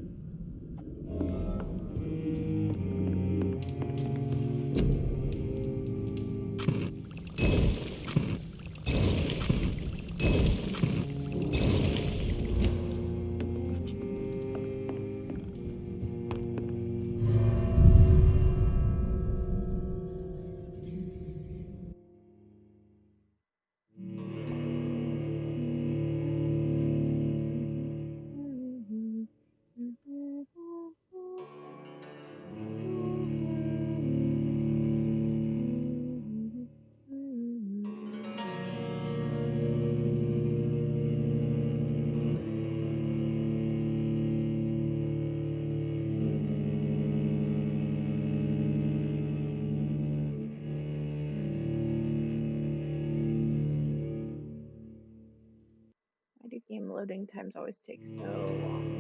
Why do game loading times always take so long?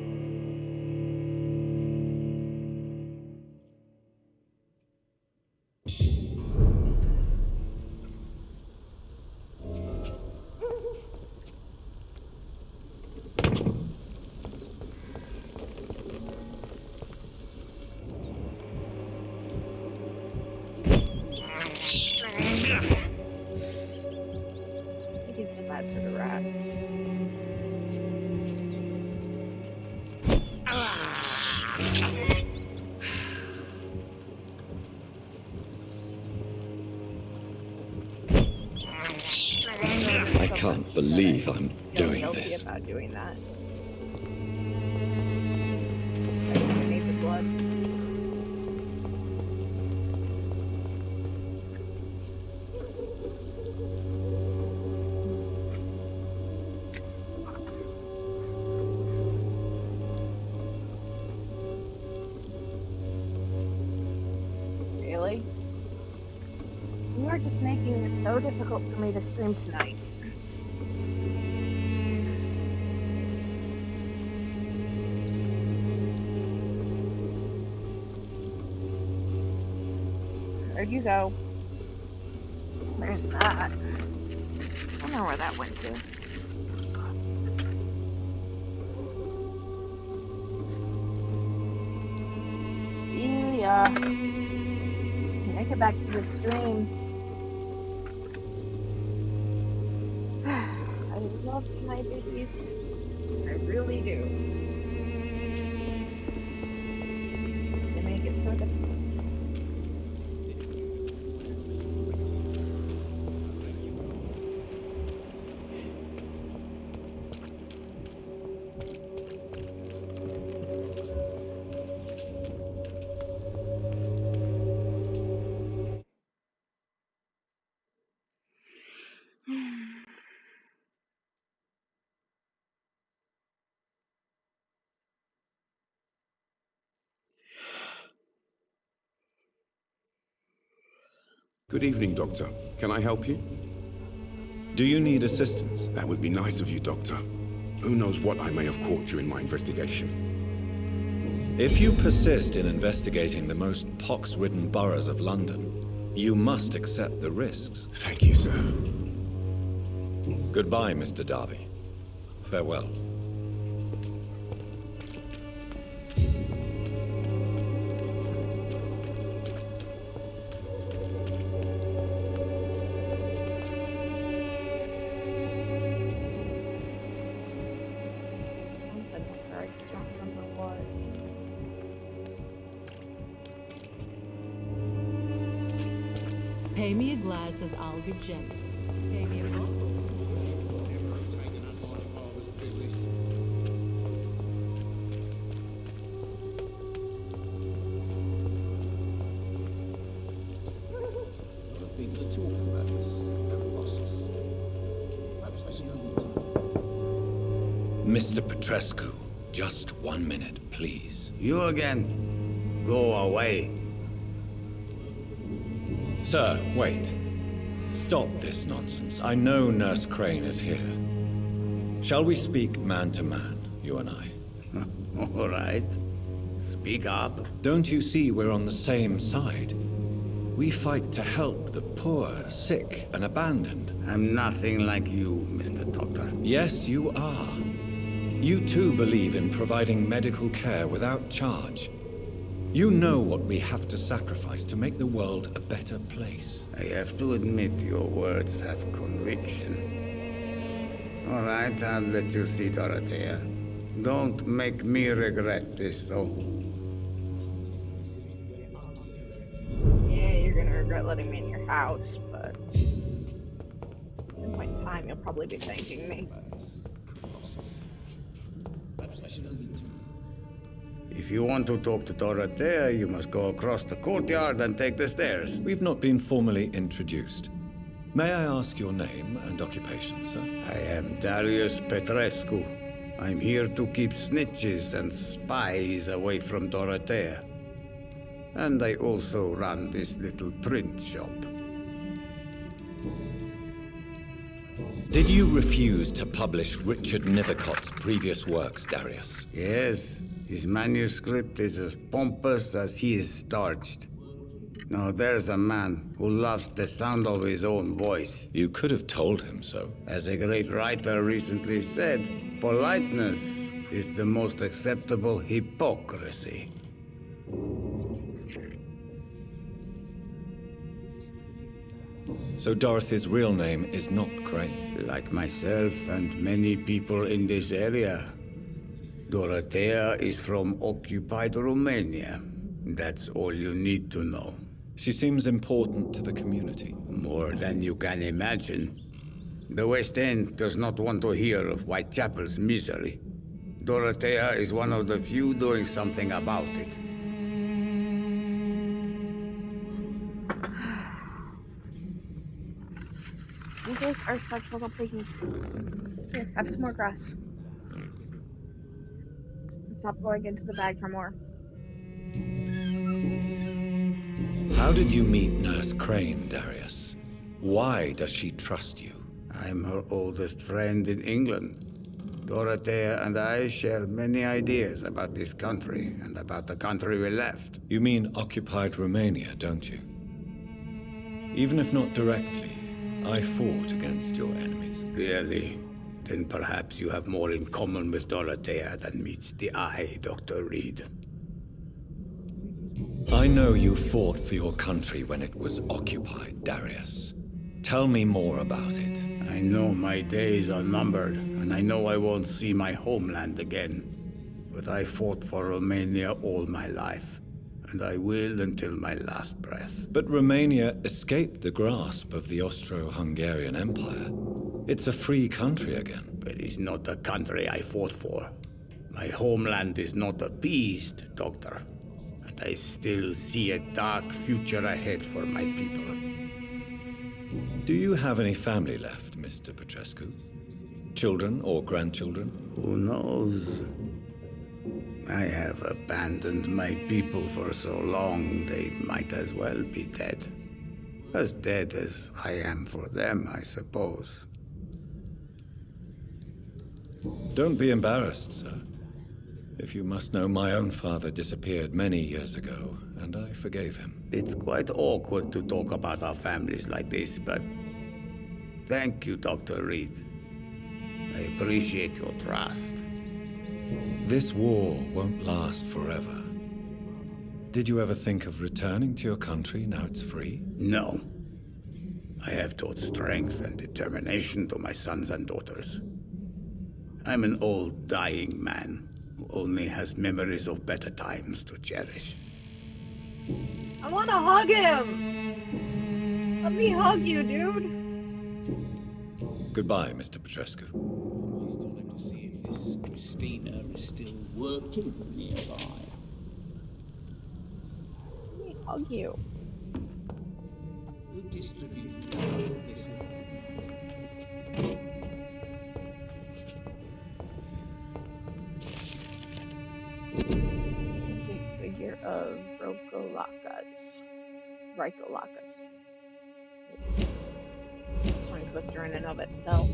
I do feel bad for the rats. I can't believe I'm doing Guilty this. about doing that. I eliminate the blood. Really? You are just making it so difficult for me to stream tonight. Where'd you go? There's that. I don't know where that went to. Celia. Make it back to the stream. I love my babies. I really do. They make it so difficult. Good evening, Doctor. Can I help you? Do you need assistance? That would be nice of you, Doctor. Who knows what I may have caught during my investigation. If you persist in investigating the most pox-ridden boroughs of London, you must accept the risks. Thank you, sir. Goodbye, Mr. Darby. Farewell. Something with her. I just don't remember what. Pay me a glass of Algagent. Pay me a bottle. People are talking about this Colossus. Perhaps I should look into it. Mr. Petrescu, just 1 minute, please. You again. Go away. Sir, wait. Stop this nonsense. I know Nurse Crane is here. Shall we speak man to man, you and I? All right. Speak up. Don't you see we're on the same side? We fight to help the poor, sick, and abandoned. I'm nothing like you, Mr. Doctor. Yes, you are. You too believe in providing medical care without charge. You know what we have to sacrifice to make the world a better place. I have to admit your words have conviction. All right, I'll let you see Dorothea. Don't make me regret this, though. Yeah, you're gonna regret letting me in your house, but at some point in time, you'll probably be thanking me. If you want to talk to Dorothea, you must go across the courtyard and take the stairs. We've not been formally introduced. May I ask your name and occupation, sir? I am Darius Petrescu. I'm here to keep snitches and spies away from Dorothea. And I also run this little print shop. Did you refuse to publish Richard Nithercott's previous works, Darius? Yes, his manuscript is as pompous as he is starched. Now there's a man who loves the sound of his own voice. You could have told him so. As a great writer recently said, politeness is the most acceptable hypocrisy. So Dorothy's real name is not Crane? Like myself and many people in this area, Dorothea is from occupied Romania. That's all you need to know. She seems important to the community. More than you can imagine. The West End does not want to hear of Whitechapel's misery. Dorothea is one of the few doing something about it. These are such little piggies. Here, have some more grass. Stop going into the bag for more. How did you meet Nurse Crane, Darius? Why does she trust you? I'm her oldest friend in England. Dorothea and I share many ideas about this country and about the country we left. You mean occupied Romania, don't you? Even if not directly, I fought against your enemies. Really? Then perhaps you have more in common with Dorothea than meets the eye, Dr. Reed. I know you fought for your country when it was occupied, Darius. Tell me more about it. I know my days are numbered, and I know I won't see my homeland again. But I fought for Romania all my life, and I will until my last breath. But Romania escaped the grasp of the Austro-Hungarian Empire. It's a free country again. But it's not the country I fought for. My homeland is not appeased, Doctor. And I still see a dark future ahead for my people. Do you have any family left, Mr. Petrescu? Children or grandchildren? Who knows? I have abandoned my people for so long, they might as well be dead. As dead as I am for them, I suppose. Don't be embarrassed, sir. If you must know, my own father disappeared many years ago, and I forgave him. It's quite awkward to talk about our families like this, but thank you, Dr. Reed. I appreciate your trust. This war won't last forever. Did you ever think of returning to your country now it's free? No. I have taught strength and determination to my sons and daughters. I'm an old, dying man who only has memories of better times to cherish. I want to hug him! Let me hug you, dude! Goodbye, Mr. Petrescu. To see if this Christina is still working nearby. Let me hug you. Who distributes drugs at this one? Figure of Rykolakas. Tongue twister in and of itself.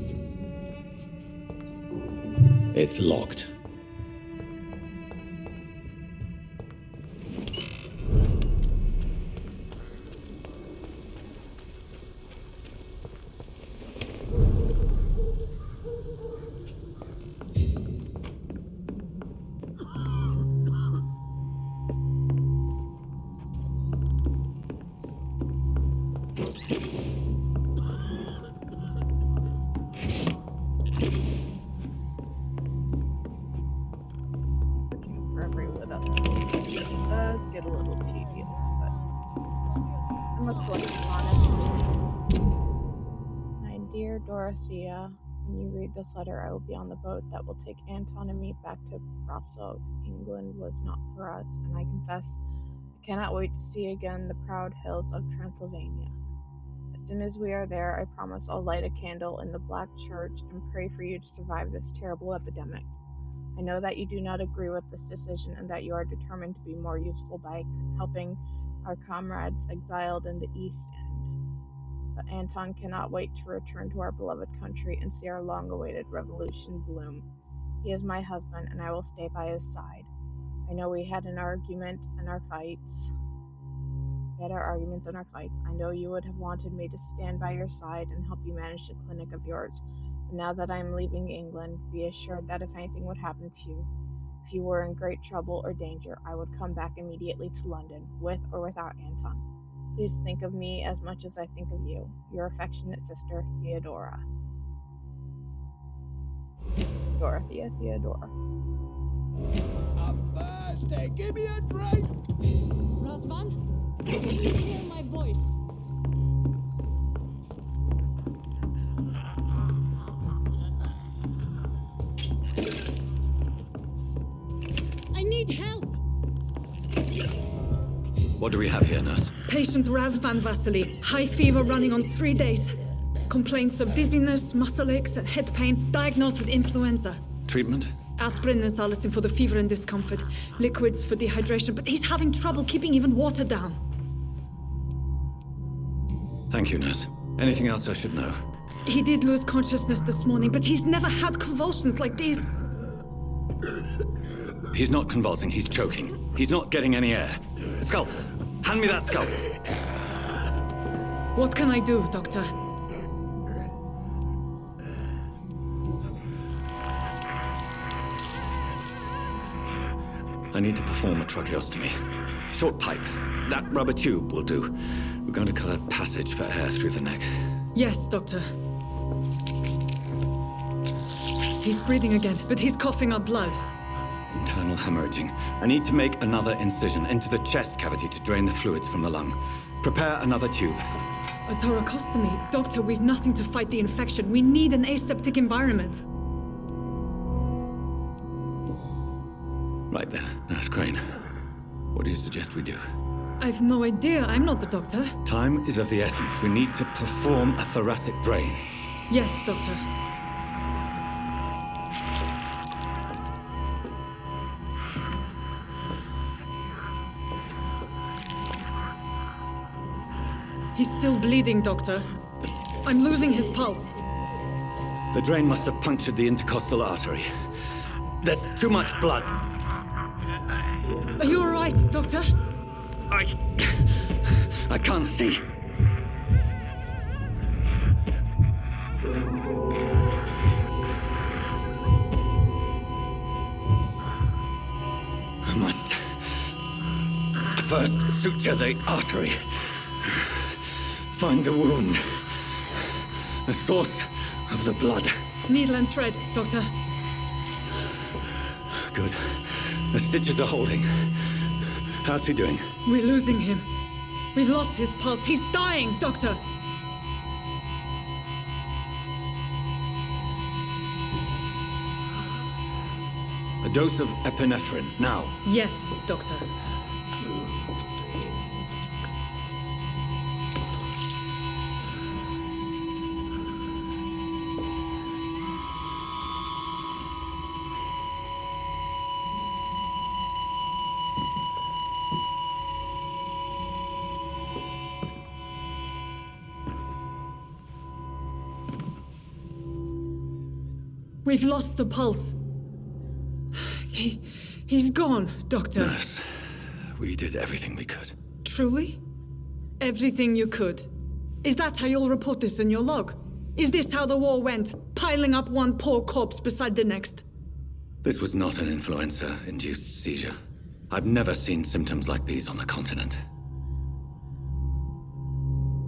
It's locked. For every lit up it does get a little tedious, but I'm a collective honest. My dear Dorothea, when you read this letter, I will be on the boat that will take Anton and me back to Brussels. England was not for us, and I confess I cannot wait to see again the proud hills of Transylvania. As soon as we are there, I promise I'll light a candle in the Black Church and pray for you to survive this terrible epidemic. I know that you do not agree with this decision and that you are determined to be more useful by helping our comrades exiled in the East End. But Anton cannot wait to return to our beloved country and see our long-awaited revolution bloom. He is my husband, and I will stay by his side. I know we had an argument and our fights. I know you would have wanted me to stand by your side and help you manage the clinic of yours. But now that I am leaving England, be assured that if anything would happen to you, if you were in great trouble or danger, I would come back immediately to London, with or without Anton. Please think of me as much as I think of you. Your affectionate sister, Theodora. Dorothea Theodora. I'm thirsty. Give me a drink. Razvan, can you hear my voice? I need help. What do we have here, nurse? Patient Razvan Vasily. High fever running on 3 days. Complaints of dizziness, muscle aches, and head pain. Diagnosed with influenza. Treatment? Aspirin and salicin for the fever and discomfort. Liquids for dehydration, but he's having trouble keeping even water down. Thank you, nurse. Anything else I should know? He did lose consciousness this morning, but he's never had convulsions like these. He's not convulsing, he's choking. He's not getting any air. Skull! Hand me that skull! What can I do, Doctor? I need to perform a tracheostomy. Short pipe. That rubber tube will do. We're going to cut a passage for air through the neck. Yes, Doctor. He's breathing again, but he's coughing up blood. Internal hemorrhaging. I need to make another incision into the chest cavity to drain the fluids from the lung. Prepare another tube. A thoracostomy? Doctor, we've nothing to fight the infection. We need an aseptic environment. Right then, Nurse Crane. What do you suggest we do? I've no idea. I'm not the doctor. Time is of the essence. We need to perform a thoracic drain. Yes, Doctor. He's still bleeding, Doctor. I'm losing his pulse. The drain must have punctured the intercostal artery. There's too much blood. Are you all right, Doctor? I can't see. I must first suture the artery. Find the wound. The source of the blood. Needle and thread, Doctor. Good. The stitches are holding. How's he doing? We're losing him. We've lost his pulse. He's dying, Doctor. A dose of epinephrine, now. Yes, Doctor. We've lost the pulse. He's gone, Doctor. Nurse, we did everything we could. Truly? Everything you could? Is that how you'll report this in your log? Is this how the war went? Piling up one poor corpse beside the next? This was not an influenza-induced seizure. I've never seen symptoms like these on the continent.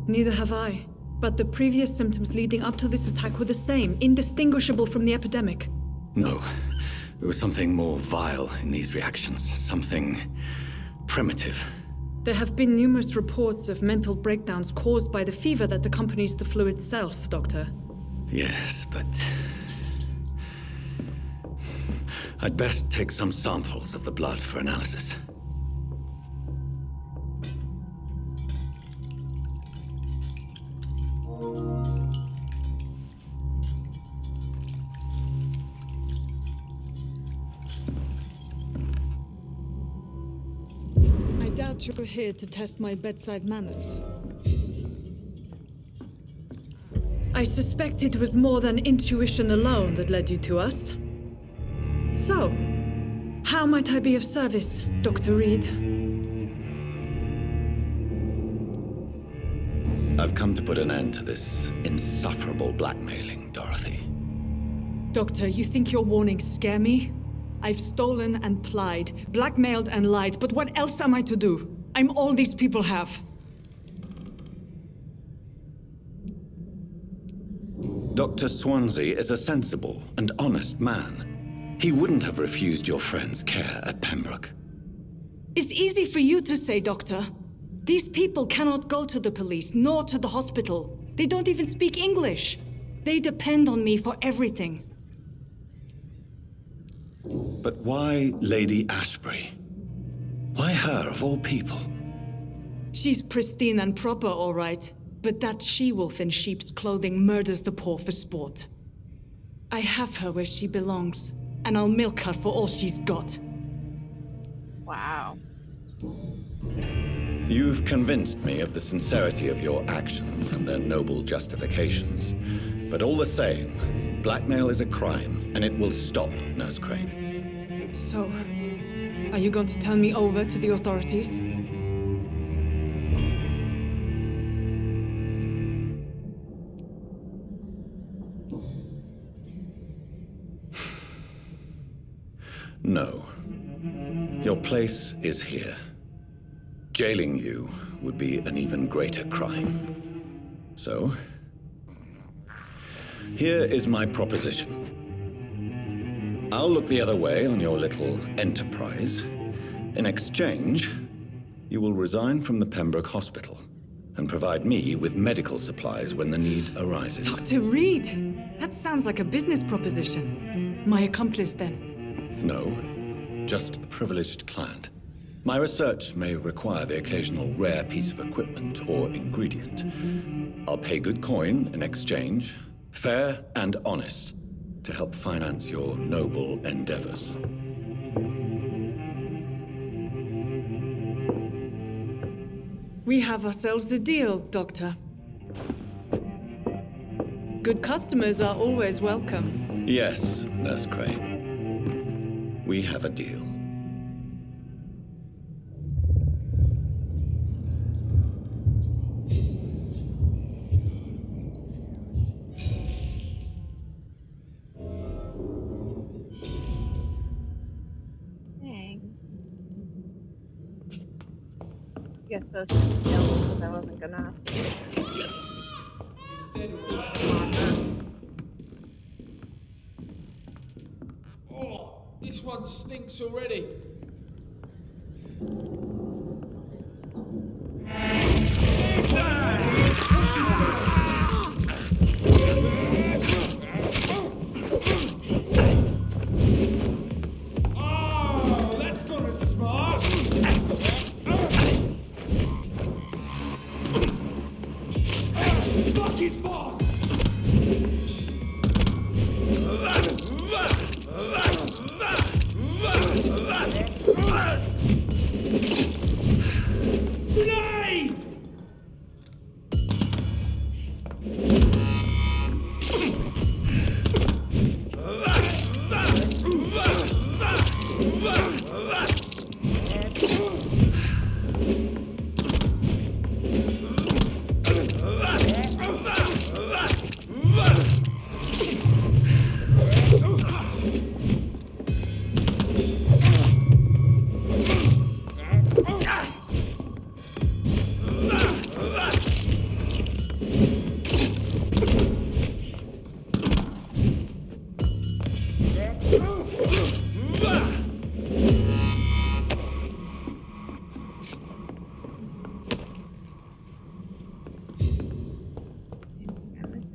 Neither have I. But the previous symptoms leading up to this attack were the same, indistinguishable from the epidemic. No. There was something more vile in these reactions. Something primitive. There have been numerous reports of mental breakdowns caused by the fever that accompanies the flu itself, Doctor. Yes, but... I'd best take some samples of the blood for analysis. I doubt you're here to test my bedside manners. I suspect it was more than intuition alone that led you to us. So, how might I be of service, Dr. Reed? I've come to put an end to this insufferable blackmailing, Dorothy. Doctor, you think your warnings scare me? I've stolen and plied, blackmailed and lied, but what else am I to do? I'm all these people have. Dr. Swansea is a sensible and honest man. He wouldn't have refused your friend's care at Pembroke. It's easy for you to say, Doctor. These people cannot go to the police, nor to the hospital. They don't even speak English. They depend on me for everything. But why Lady Ashbury? Why her, of all people? She's pristine and proper, all right. But that she-wolf in sheep's clothing murders the poor for sport. I have her where she belongs, and I'll milk her for all she's got. Wow. You've convinced me of the sincerity of your actions and their noble justifications. But all the same, blackmail is a crime, and it will stop, Nurse Crane. So, are you going to turn me over to the authorities? No. Your place is here. Jailing you would be an even greater crime. So, here is my proposition. I'll look the other way on your little enterprise. In exchange, you will resign from the Pembroke Hospital and provide me with medical supplies when the need arises. Dr. Reed! That sounds like a business proposition. My accomplice, then? No, just a privileged client. My research may require the occasional rare piece of equipment or ingredient. I'll pay good coin in exchange, fair and honest, to help finance your noble endeavors. We have ourselves a deal, Doctor. Good customers are always welcome. Yes, Nurse Crane. We have a deal. Dang. Guess so sit still because I wasn't gonna. Oh, this one stinks already. Oh, that's gonna smart. Fuck, he's fast. Grenade!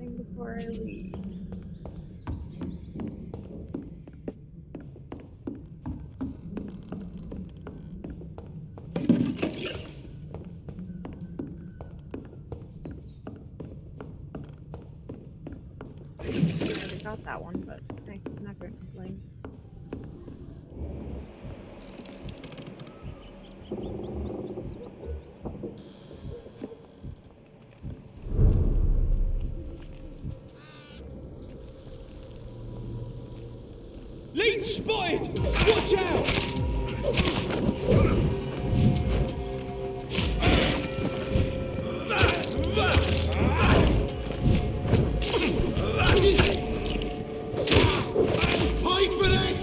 thing before I leave. I already got that one, but hey, I'm not going to complain. Leech spotted! Watch out! Pay for this!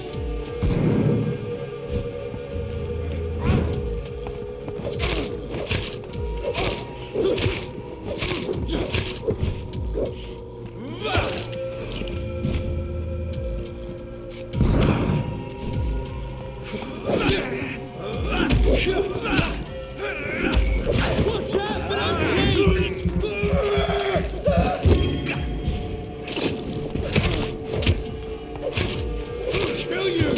Watch out for them teeth! Kill you!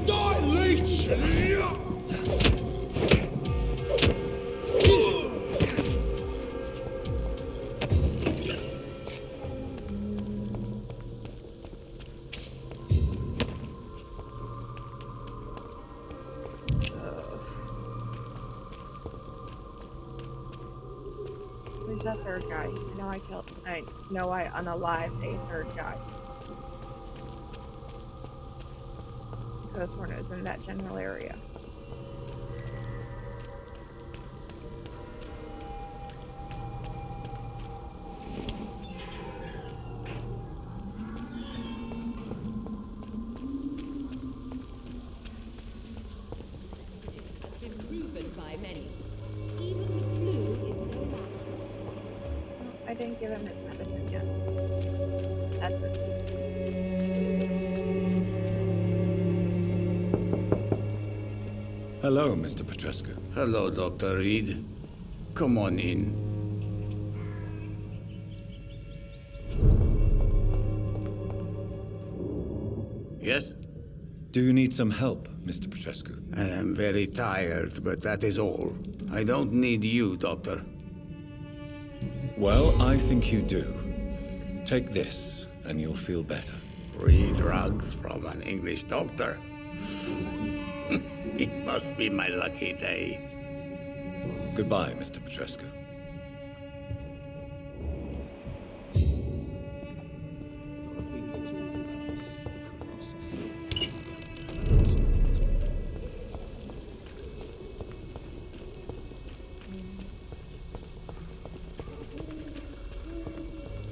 Die, leech! Who's that third guy? I know I unalived a third guy. Because when it was in that general area. Has been proven by many. Even the flu is no match. No, I didn't give him his medicine yet. That's it. Hello, Mr. Petrescu. Hello, Dr. Reed. Come on in. Yes? Do you need some help, Mr. Petrescu? I am very tired, but that is all. I don't need you, Doctor. Well, I think you do. Take this, and you'll feel better. Free drugs from an English doctor. It must be my lucky day. Goodbye, Mr. Petrescu.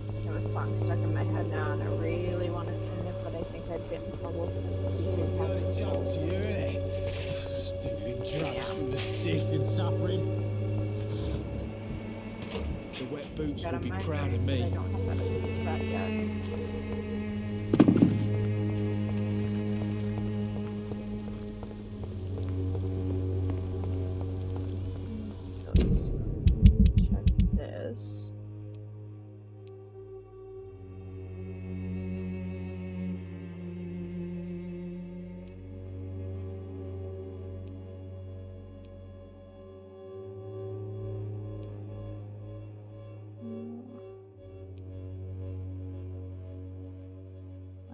I have a song stuck in my head now, and I really want to sing it, but I think I'd get in trouble since the game has its Jump to you, innit? Stealing drugs from the sick and suffering. The wet boots got will on be my proud of brain, but I me. don't have medicine for that yet. Let's check this.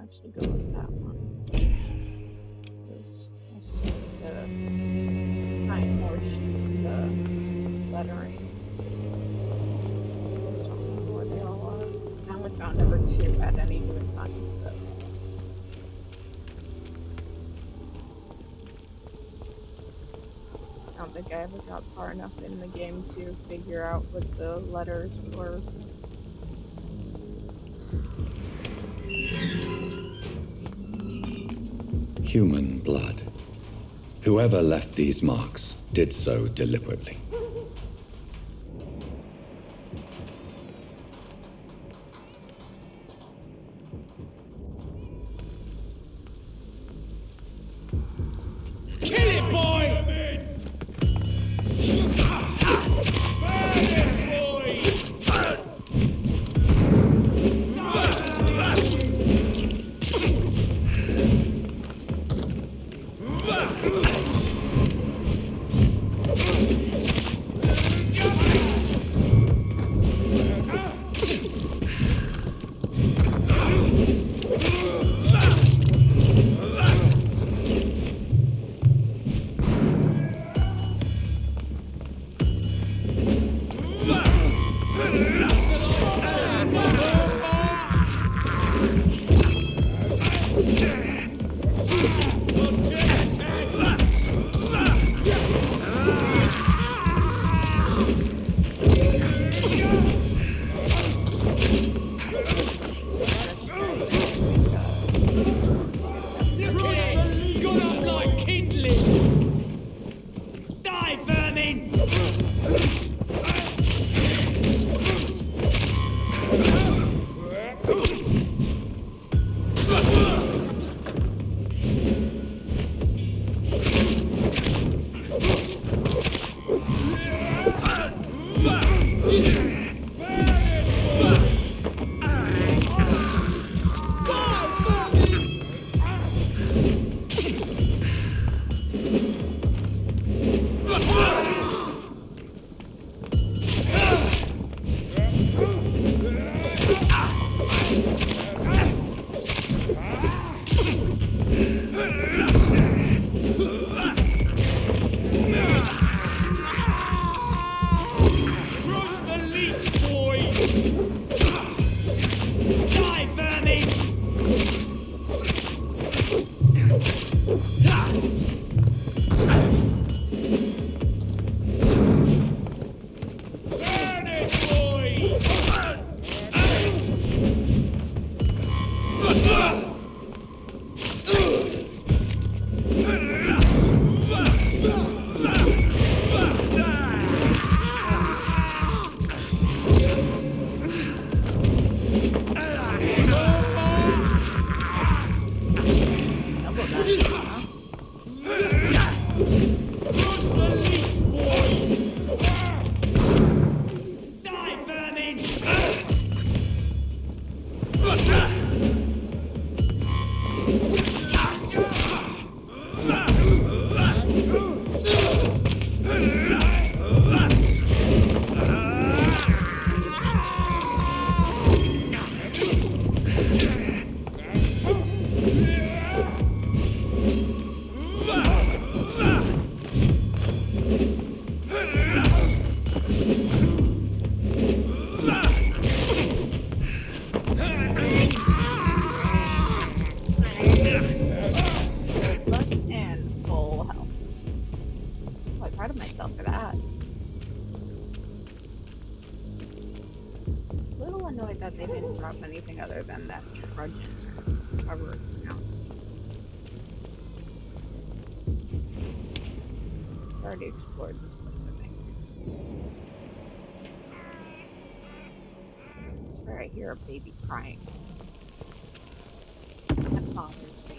Actually go with that one. Because I still need to find more sheets with the lettering. I just don't remember where they all are. I only found number 2 at any given time, so. I don't think I ever got far enough in the game to figure out what the letters were. Human blood. Whoever left these marks did so deliberately. Kill it, boy! Burn it, boy! Look at it! Gone up like kindling! Die, vermin! That they didn't drop anything other than that trudgeon, however it's pronounced. I already explored this place, I think. I swear I hear a baby crying. That bothers me.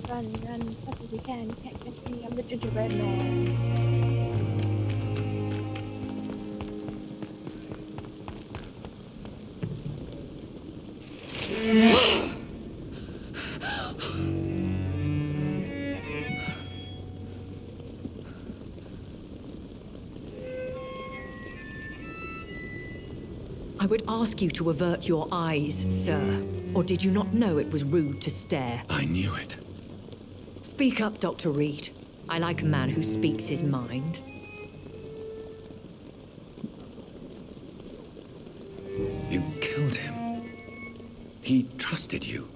Run, run as fast as you can. You can't catch me. I'm the gingerbread man. I would ask you to avert your eyes, sir. Or did you not know it was rude to stare? I knew it. Speak up, Dr. Reed. I like a man who speaks his mind. You killed him. He trusted you.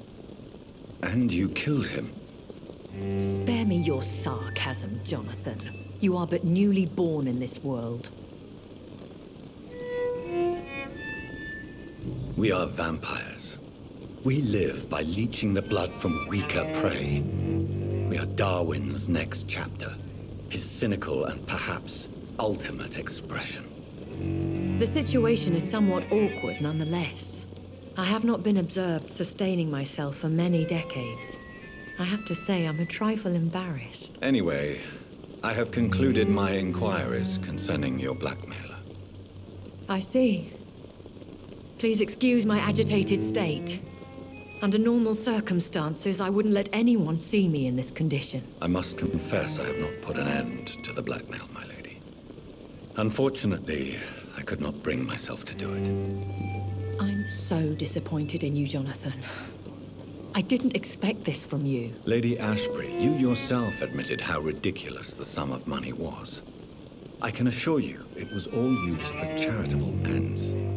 And you killed him. Spare me your sarcasm, Jonathan. You are but newly born in this world. We are vampires. We live by leeching the blood from weaker prey. We are Darwin's next chapter, his cynical and perhaps ultimate expression. The situation is somewhat awkward nonetheless. I have not been observed sustaining myself for many decades. I have to say I'm a trifle embarrassed. Anyway, I have concluded my inquiries concerning your blackmailer. I see. Please excuse my agitated state. Under normal circumstances, I wouldn't let anyone see me in this condition. I must confess I have not put an end to the blackmail, my lady. Unfortunately, I could not bring myself to do it. I'm so disappointed in you, Jonathan. I didn't expect this from you. Lady Ashbury, you yourself admitted how ridiculous the sum of money was. I can assure you, it was all used for charitable ends.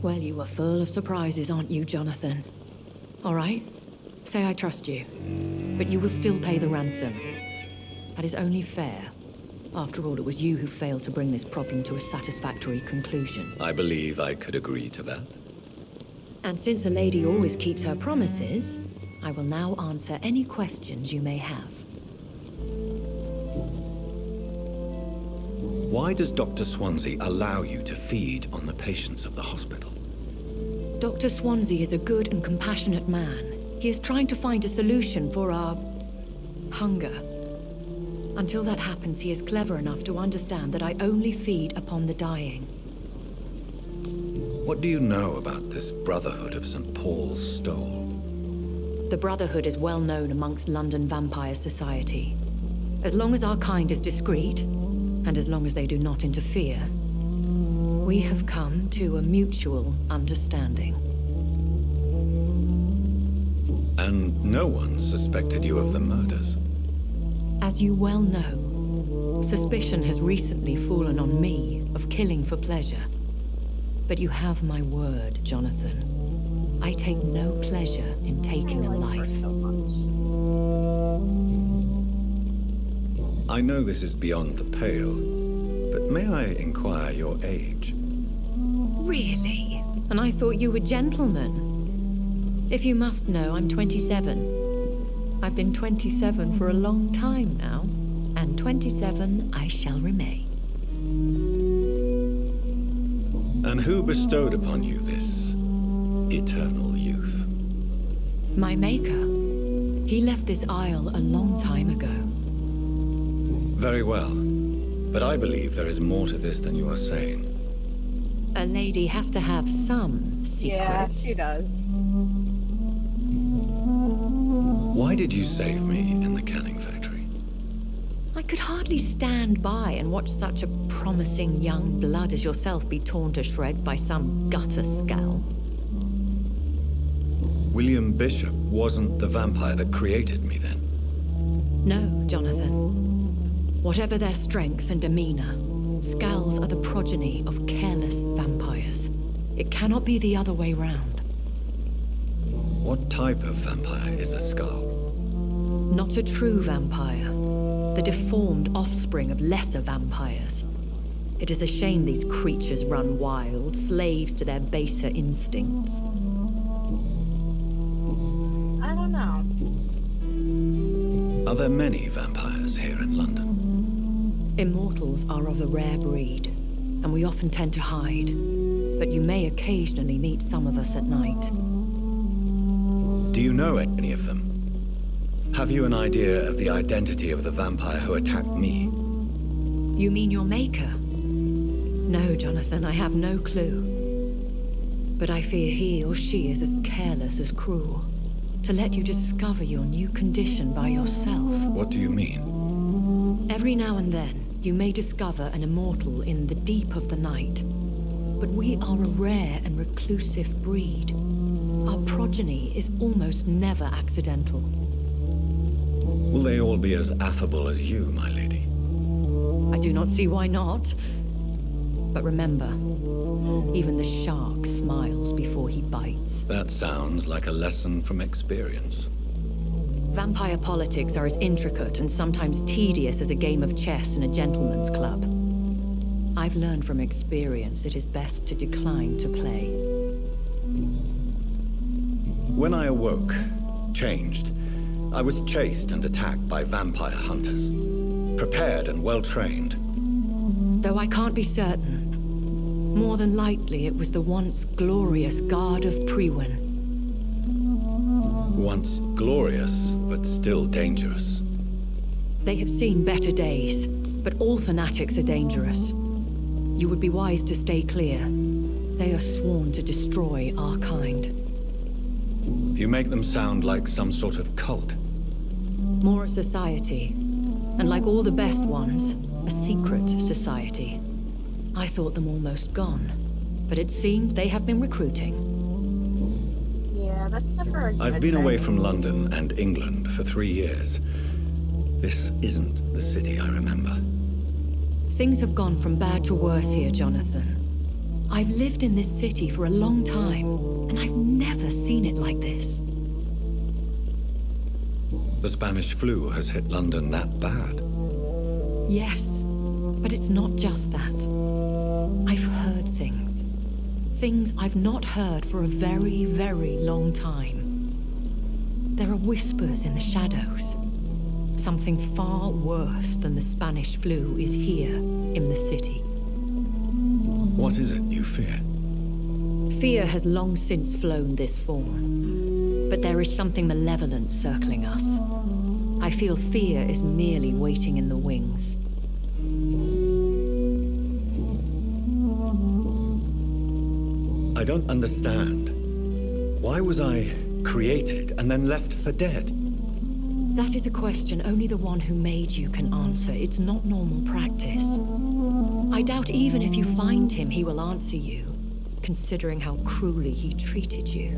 Well, you are full of surprises, aren't you, Jonathan? All right, say I trust you, but you will still pay the ransom. That is only fair. After all, it was you who failed to bring this problem to a satisfactory conclusion. I believe I could agree to that. And since a lady always keeps her promises, I will now answer any questions you may have. Why does Dr. Swansea allow you to feed on the patients of the hospital? Dr. Swansea is a good and compassionate man. He is trying to find a solution for our hunger. Until that happens, he is clever enough to understand that I only feed upon the dying. What do you know about this Brotherhood of St. Paul's Stole? The Brotherhood is well known amongst London vampire society. As long as our kind is discreet, and as long as they do not interfere, we have come to a mutual understanding. And no one suspected you of the murders? As you well know, suspicion has recently fallen on me of killing for pleasure. But you have my word, Jonathan. I take no pleasure in taking a life. I know this is beyond the pale, but may I inquire your age? Really? And I thought you were gentlemen. If you must know, I'm 27. I've been 27 for a long time now, and 27 I shall remain. And who bestowed upon you this eternal youth? My maker. He left this isle a long time ago. Very well. But I believe there is more to this than you are saying. A lady has to have some secrets. Yeah, she does. Why did you save me in the canning factory? I could hardly stand by and watch such a promising young blood as yourself be torn to shreds by some gutter scowl. William Bishop wasn't the vampire that created me then? No, Jonathan. Whatever their strength and demeanor, scowls are the progeny of careless vampires. It cannot be the other way round. What type of vampire is a skull? Not a true vampire. The deformed offspring of lesser vampires. It is a shame these creatures run wild, slaves to their baser instincts. I don't know. Are there many vampires here in London? Immortals are of a rare breed, and we often tend to hide. But you may occasionally meet some of us at night. Do you know any of them? Have you an idea of the identity of the vampire who attacked me? You mean your maker? No, Jonathan, I have no clue. But I fear he or she is as careless as cruel. To let you discover your new condition by yourself. What do you mean? Every now and then, you may discover an immortal in the deep of the night. But we are a rare and reclusive breed. Our progeny is almost never accidental. Will they all be as affable as you, my lady? I do not see why not. But remember, even the shark smiles before he bites. That sounds like a lesson from experience. Vampire politics are as intricate and sometimes tedious as a game of chess in a gentleman's club. I've learned from experience it is best to decline to play. When I awoke, changed, I was chased and attacked by vampire hunters. Prepared and well-trained. Though I can't be certain, more than likely it was the once glorious Guard of Priwen. Once glorious, but still dangerous. They have seen better days, but all fanatics are dangerous. You would be wise to stay clear. They are sworn to destroy our kind. You make them sound like some sort of cult. More a society. And like all the best ones, a secret society. I thought them almost gone, but it seemed they have been recruiting. Yeah, that's never a good I've been thing. away from London and England for 3 years. This isn't the city I remember. Things have gone from bad to worse here, Jonathan. I've lived in this city for a long time, and I've never seen it like this. The Spanish flu has hit London that bad. Yes, but it's not just that. I've heard things. Things I've not heard for a very, very long time. There are whispers in the shadows. Something far worse than the Spanish flu is here in the city. What is it you fear? Fear has long since flown this form. But there is something malevolent circling us. I feel fear is merely waiting in the wings. I don't understand. Why was I created and then left for dead? That is a question only the one who made you can answer. It's not normal practice. I doubt even if you find him, he will answer you, considering how cruelly he treated you.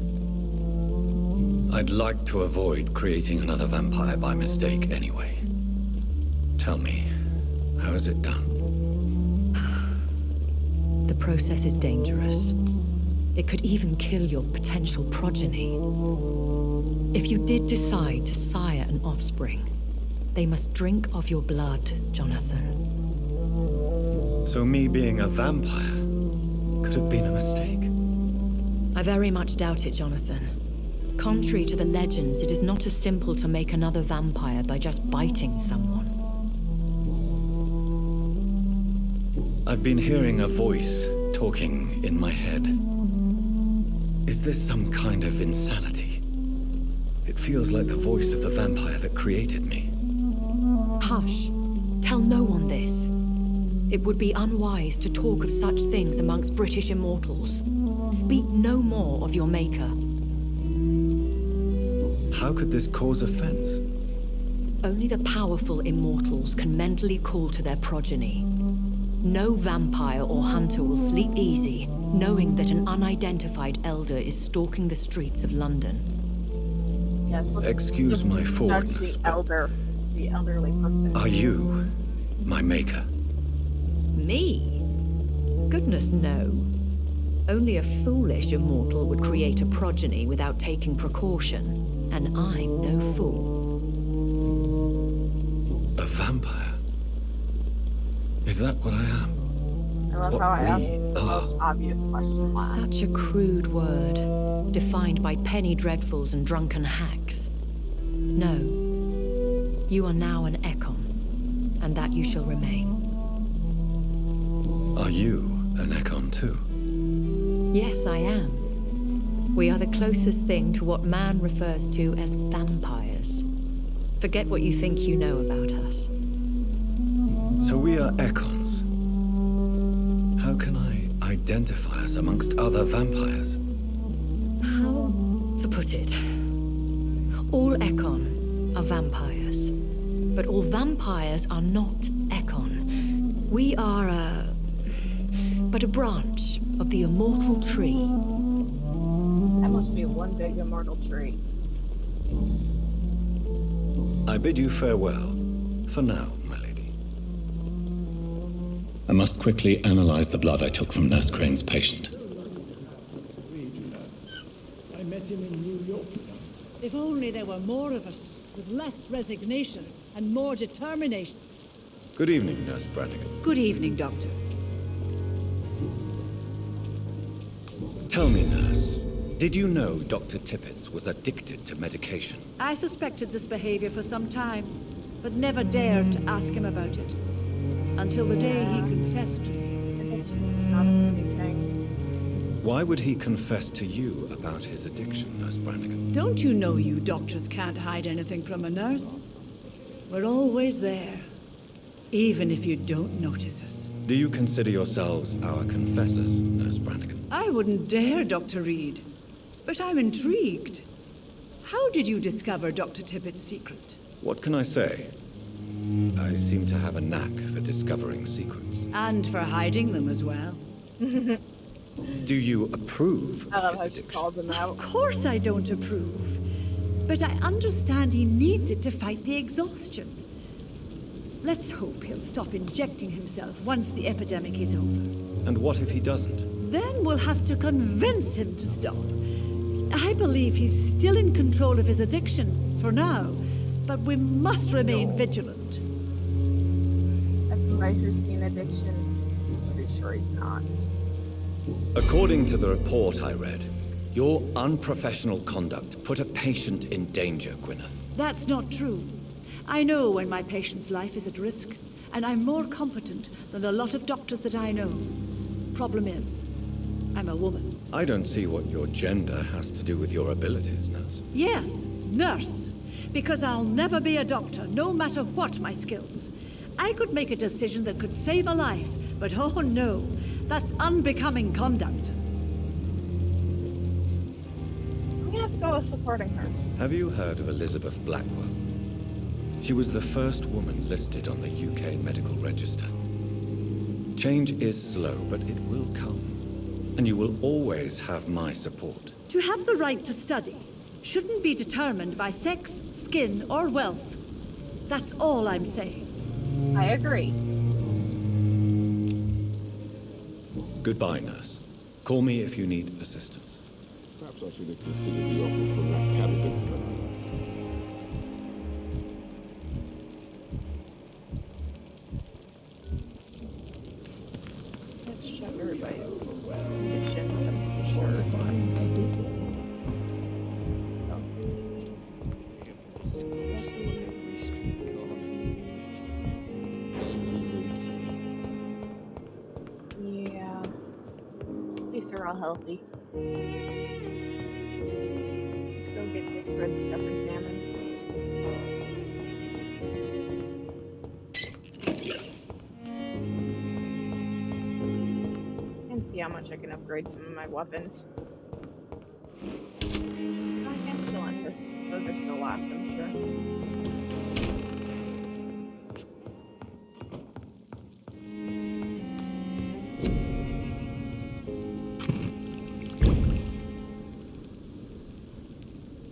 I'd like to avoid creating another vampire by mistake anyway. Tell me, how is it done? The process is dangerous. It could even kill your potential progeny. If you did decide to sire an offspring, they must drink of your blood, Jonathan. So me being a vampire could have been a mistake? I very much doubt it, Jonathan. Contrary to the legends, it is not as simple to make another vampire by just biting someone. I've been hearing a voice talking in my head. Is this some kind of insanity? It feels like the voice of the vampire that created me. Hush. Tell no one this. It would be unwise to talk of such things amongst British immortals. Speak no more of your maker. How could this cause offense? Only the powerful immortals can mentally call to their progeny. No vampire or hunter will sleep easy, knowing that an unidentified elder is stalking the streets of London. Yes, Excuse my forwardness, the elderly person. Are you my maker? Me? Goodness, no. Only a foolish immortal would create a progeny without taking precaution, and I'm no fool. A vampire? Is that what I am? I love how I asked the most obvious question last. Such a crude word, defined by penny dreadfuls and drunken hacks. No. You are now an Ekon, and that you shall remain. Are you an Ekon too? Yes, I am. We are the closest thing to what man refers to as vampires. Forget what you think you know about us. So we are Ekons. How can I identify us amongst other vampires? How to put it? All Ekon are vampires. But all vampires are not Ekon. We are but a branch of the immortal tree. That must be one big immortal tree. I bid you farewell, for now, my lady. I must quickly analyze the blood I took from Nurse Crane's patient. I met him in New York. If only there were more of us, with less resignation and more determination. Good evening, Nurse Brannigan. Good evening, Doctor. Tell me, Nurse, Did you know Dr. Tippett was addicted to medication? I suspected this behavior for some time, but never dared to ask him about it. Until the day he confessed. Addiction's not a pretty thing. Why would he confess to you about his addiction, Nurse Brannigan? Don't you know you doctors can't hide anything from a nurse? We're always there, even if you don't notice us. Do you consider yourselves our confessors, Nurse Brannigan? I wouldn't dare, Dr. Reed. But I'm intrigued. How did you discover Dr. Tippett's secret? What can I say? I seem to have a knack for discovering secrets. And for hiding them as well. Do you approve I love of how his she addiction? calls him out. Of course I don't approve. But I understand he needs it to fight the exhaustion. Let's hope he'll stop injecting himself once the epidemic is over. And what if he doesn't? Then we'll have to convince him to stop. I believe he's still in control of his addiction, for now. But we must remain vigilant. As somebody who's seen addiction, I'm pretty sure he's not. According to the report I read, your unprofessional conduct put a patient in danger, Gwyneth. That's not true. I know when my patient's life is at risk, and I'm more competent than a lot of doctors that I know. Problem is, I'm a woman. I don't see what your gender has to do with your abilities, Nurse. Yes, nurse. Because I'll never be a doctor, no matter what my skills. I could make a decision that could save a life, but oh no, that's unbecoming conduct. I'm gonna have to go with supporting her. Have you heard of Elizabeth Blackwell? She was the first woman listed on the UK Medical Register. Change is slow, but it will come. And you will always have my support. To have the right to study shouldn't be determined by sex, skin, or wealth. That's all I'm saying. I agree. Goodbye, Nurse. Call me if you need assistance. Perhaps I should have considered the offer from that Callaghan fellow. Let's check everybody's condition just to be sure. Yeah. At least they're all healthy. Let's go get this red stuff examined. And see how much I can upgrade some of my weapons. I can still enter. Those are still locked, I'm sure.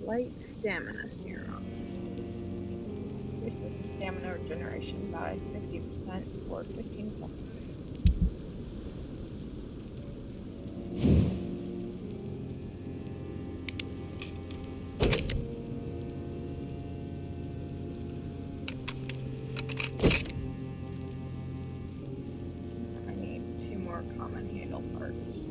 Light stamina serum. Increases the stamina regeneration by 50% for 15 seconds. I need 2 more common handle parts.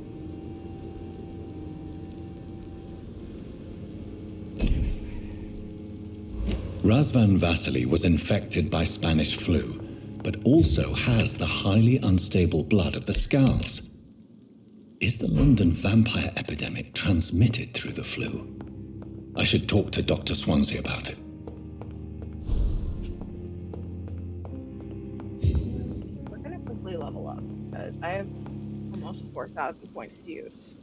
Razvan Vasily was infected by Spanish flu, but also has the highly unstable blood of the Scowls. Is the London vampire epidemic transmitted through the flu? I should talk to Dr. Swansea about it. We're gonna quickly level up, because I have almost 4,000 points to use.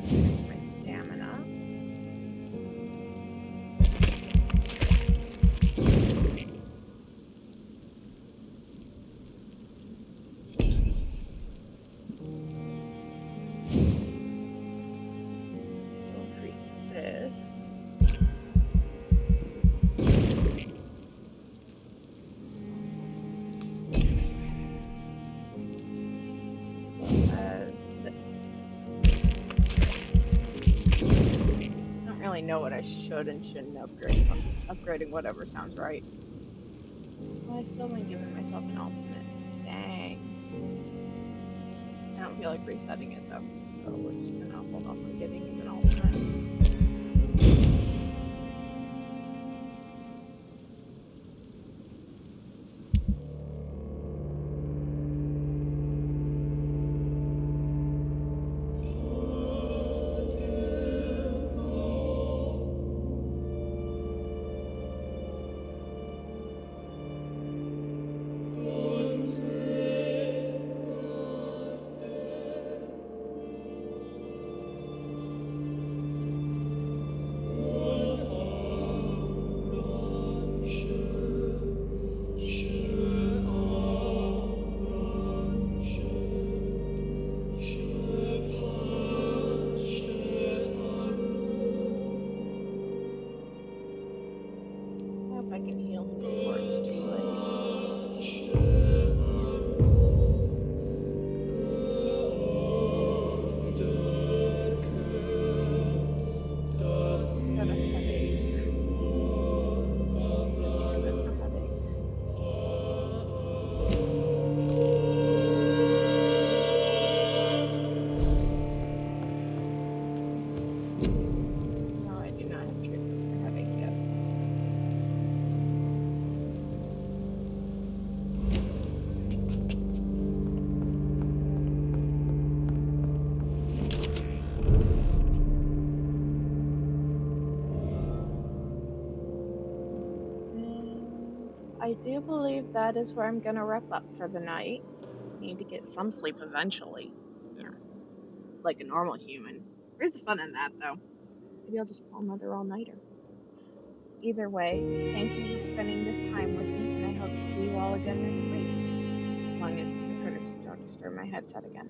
Here's my stamina. Increase this. know what I should and shouldn't upgrade, so I'm just upgrading whatever sounds right. Well, I still haven't given myself an ultimate. Dang. I don't feel like resetting it though, so we're just gonna hold off on giving him an ultimate. I hope I can heal him before it's too late. He's got a headache. Good treatment for headache. No, I do not have treatment for headache yet. I do believe that is where I'm gonna wrap up for the night. Need to get some sleep eventually. You know, like a normal human. There's fun in that though. Maybe I'll just pull another all-nighter. Either way, thank you for spending this time with me, and I hope to see you all again next week. As long as the critters don't disturb my headset again.